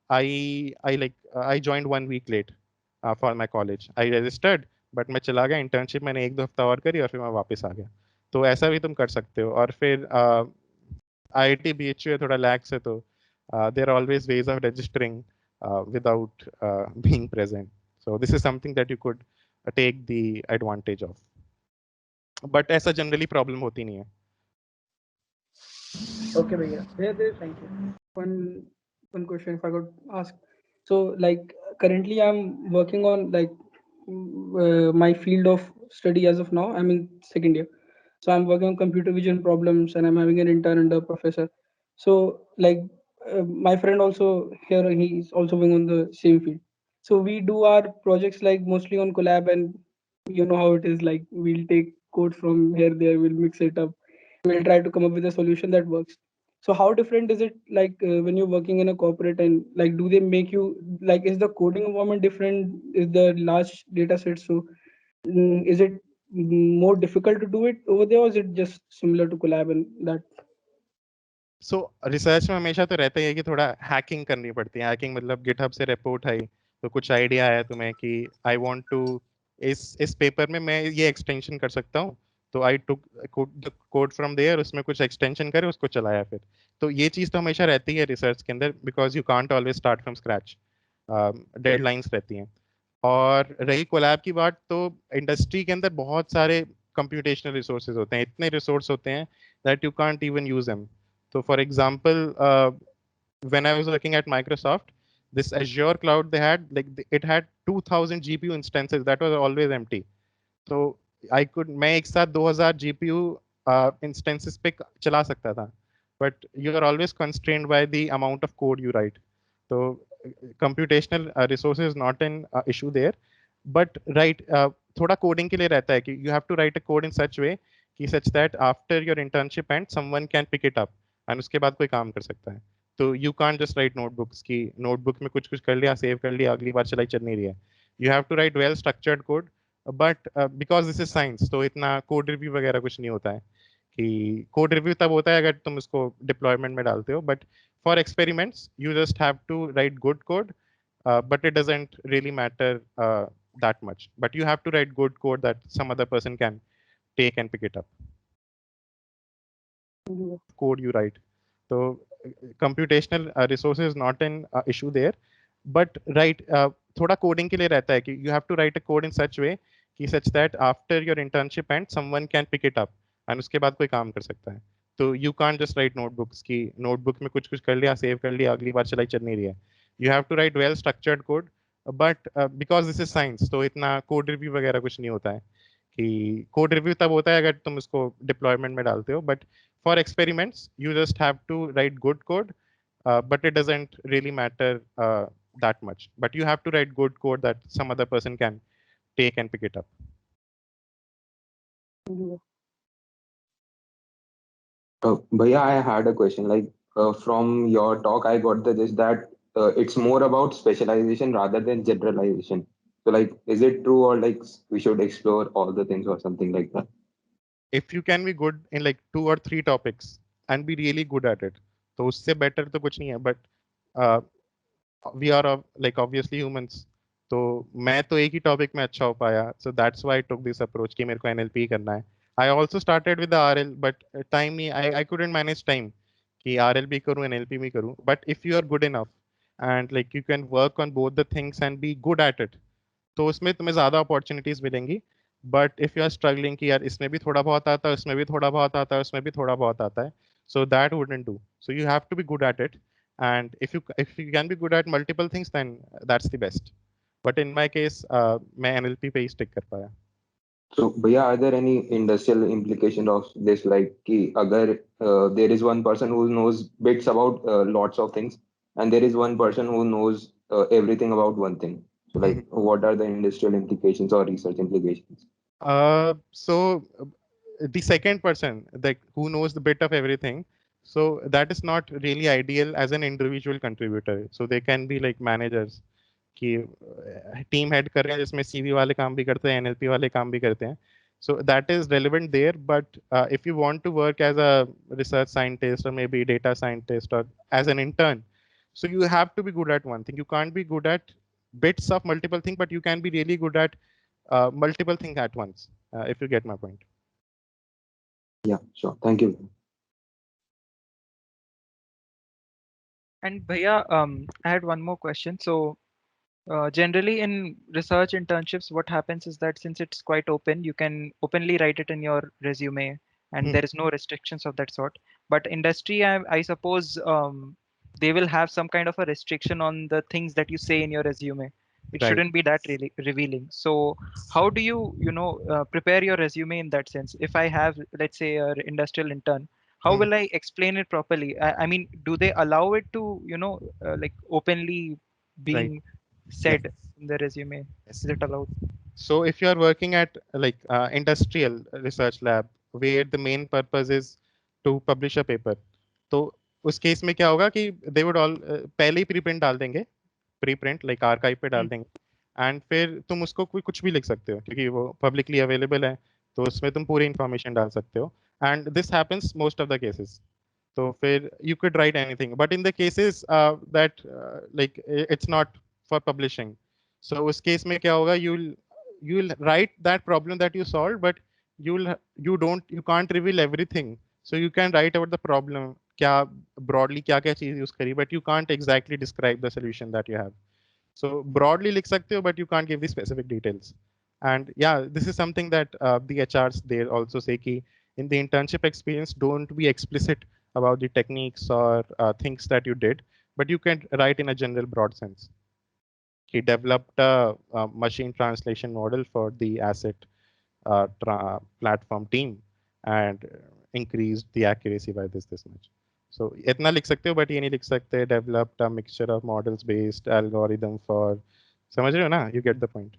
I joined 1 week late for my college. I registered, but मैं चला गया internship मैंने 1-2 हफ्ता और करी और फिर मैं वापस आ गया. तो ऐसा भी तुम कर सकते हो. और फिर IIT BHU है थोड़ा लैक्स है तो there are always ways of registering without being present. So this is something that you could take the advantage of. But ऐसा generally problem होती नहीं है. Okay भैया, there's thank you. one question if I could ask. So like currently I'm working on like my field of study as of now. I'm in second year, so I'm working on computer vision problems, and I'm having an intern under professor. So like my friend also here, he's also working on the same field. So we do our projects like mostly on collab, and you know how it is. Like we'll take code from here, there, we'll mix it up, we'll try to come up with a solution that works. So how different is it like when you're working in a corporate, and like do they make you like, is the coding environment different? Is the large data set, so is it more difficult to do it over there, or is it just similar to collab and that? So research में हमेशा तो रहता ही है कि थोड़ा hacking करनी पड़ती है. हैकिंग मतलब गिटहब से रिपोर्ट आई तो कुछ आइडिया आया तुम्हें कि आई वांट टू इस पेपर में मैं ये एक्सटेंशन कर सकता हूँ, तो आई टुक कोड फ्रॉम देयर, उसमें कुछ एक्सटेंशन करे, उसको चलाया फिर. तो ये चीज़ तो हमेशा रहती है रिसर्च के अंदर, because you can't always start from scratch. Deadlines रहती हैं. और रही कोलैब की बात, तो इंडस्ट्री के अंदर बहुत सारे कंप्यूटेशनल रिसोर्सेज होते हैं, इतने रिसोर्स होते हैं that you can't even use them. So for example, when I was working at Microsoft, this Azure cloud they had, like it had 2000 GPU instances that was always empty. So मैं एक साथ 2000 GPU instances पे चला सकता था, but you are always constrained by the amount of code you write. So computational resources is not an issue there, but थोड़ा coding के लिए रहता है कि you have to write a code in such way कि such that after your internship ends someone can pick it up and उसके बाद कोई काम कर सकता है. तो you can't just right notebooks की नोटबुक में कुछ कुछ कर लिया, सेव कर लिया, अगली बार चलाई चल नहीं रही है. You have to write well structured code, but because this is science, तो इतना कोड रिव्यू वगैरह कुछ नहीं होता है. कि कोड रिव्यू तब होता है अगर तुम उसको डिप्लॉयमेंट में डालते हो, but for experiments you just have to write good code, but it doesn't really matter that much. But you have to write good code that some other person can take and pick it up. Code you write. So computational resources is not an issue there, but थोड़ा coding के लिए रहता है कि you have to write a code in such way कि such that after your internship ends someone can pick it up and उसके बाद कोई काम कर सकता है. तो you can't just write notebooks की notebook में कुछ कुछ कर लिया, सेव कर लिया, अगली बार चलाई चल नहीं रही है. You have to write well structured code, but because this is science, तो इतना code review वगैरह कुछ नहीं होता है. कि कोड रिव्यू तब होता है अगर तुम उसको डिप्लॉयमेंट में डालते हो, but for experiments you just have to write good code, but it doesn't really matter that much. But you have to write good code that some other person can take and pick it up. Bhaiya, I had a question. Like from your talk, I got the gist that it's more about specialization rather than generalization. So like, is it true, or like we should explore all the things or something like that? If you can be good in like 2 or 3 topics and be really good at it, तो उससे better तो कुछ नहीं है. But we are like obviously humans, तो मैं तो एक ही टॉपिक में अच्छा हो पाया, so that's why I took this approach कि मेरे को NLP करना है. I also started with the RL, but time I couldn't manage time कि RL भी करूँ NLP भी करूँ. But if you are good enough and like you can work on both the things and be good at it, तो उसमें तुम्हें ज़्यादा opportunities मिलेंगी. But if you are struggling कि यार इसमें भी थोड़ा बहुत आता है, उसमें भी थोड़ा बहुत आता है, उसमें भी थोड़ा बहुत आता है, so that wouldn't do. So you have to be good at it, and if you can be good at multiple things then that's the best. But in my case मैं एनएलपी पे ही स्टिक कर पाया. So bhaiya, are there any industrial implications of this, like ki agar there is one person who knows bits about lots of things and there is one person who knows everything about one thing, so like what are the industrial implications or research implications? So the second person, like who knows the bit of everything, so that is not really ideal as an individual contributor. So they can be like managers कि team head कर रहे हैं जिसमें CV वाले काम भी करते हैं, एनएलपी वाले काम भी करते हैं. So that is relevant there, but if you want to work as a research scientist or maybe data scientist or as an intern, so you have to be good at one thing. You can't be good at bits of multiple things, but you can be really good at multiple things at once, if you get my point. Yeah, sure. Thank you. And Bhaiya, I had one more question. So generally in research internships, what happens is that since it's quite open, you can openly write it in your resume and there is no restrictions of that sort. But industry, I suppose they will have some kind of a restriction on the things that you say in your resume. It Right. shouldn't be that really revealing. So how do you prepare your resume in that sense? If I have, let's say, an industrial intern, how Hmm. will I explain it properly? I mean, do they allow it to like openly being Right. said Yes. in the resume? Yes. Is it allowed? So if you are working at like industrial research lab where the main purpose is to publish a paper, तो उस case में क्या होगा कि they would all पहले ही preprint डाल देंगे, preprint like archive पे डाल देंगे, एंड फिर तुम उसको कोई कुछ भी लिख सकते हो क्योंकि वो पब्लिकली अवेलेबल है, तो उसमें तुम पूरी इन्फॉर्मेशन डाल सकते हो, and this happens most of the cases. तो फिर you could write anything, but in the cases that like it's not for publishing, so उस केस में क्या होगा, you'll write that problem that you solved, but you can't reveal everything. So you can write about the problem, क्या broadly क्या क्या चीज use करी, but you can't exactly describe the solution that you have. So broadly लिख सकते हो, but you can't give the specific details. And yeah, this is something that the HRs they also say कि in the internship experience, don't be explicit about the techniques or things that you did, but you can write in a general broad sense. He developed a machine translation model for the asset platform team and increased the accuracy by this much. So इतना लिख सकते हो, but ये नहीं लिख सकते developed a mixture of models based algorithm for, समझ रहे हो ना? You get the point.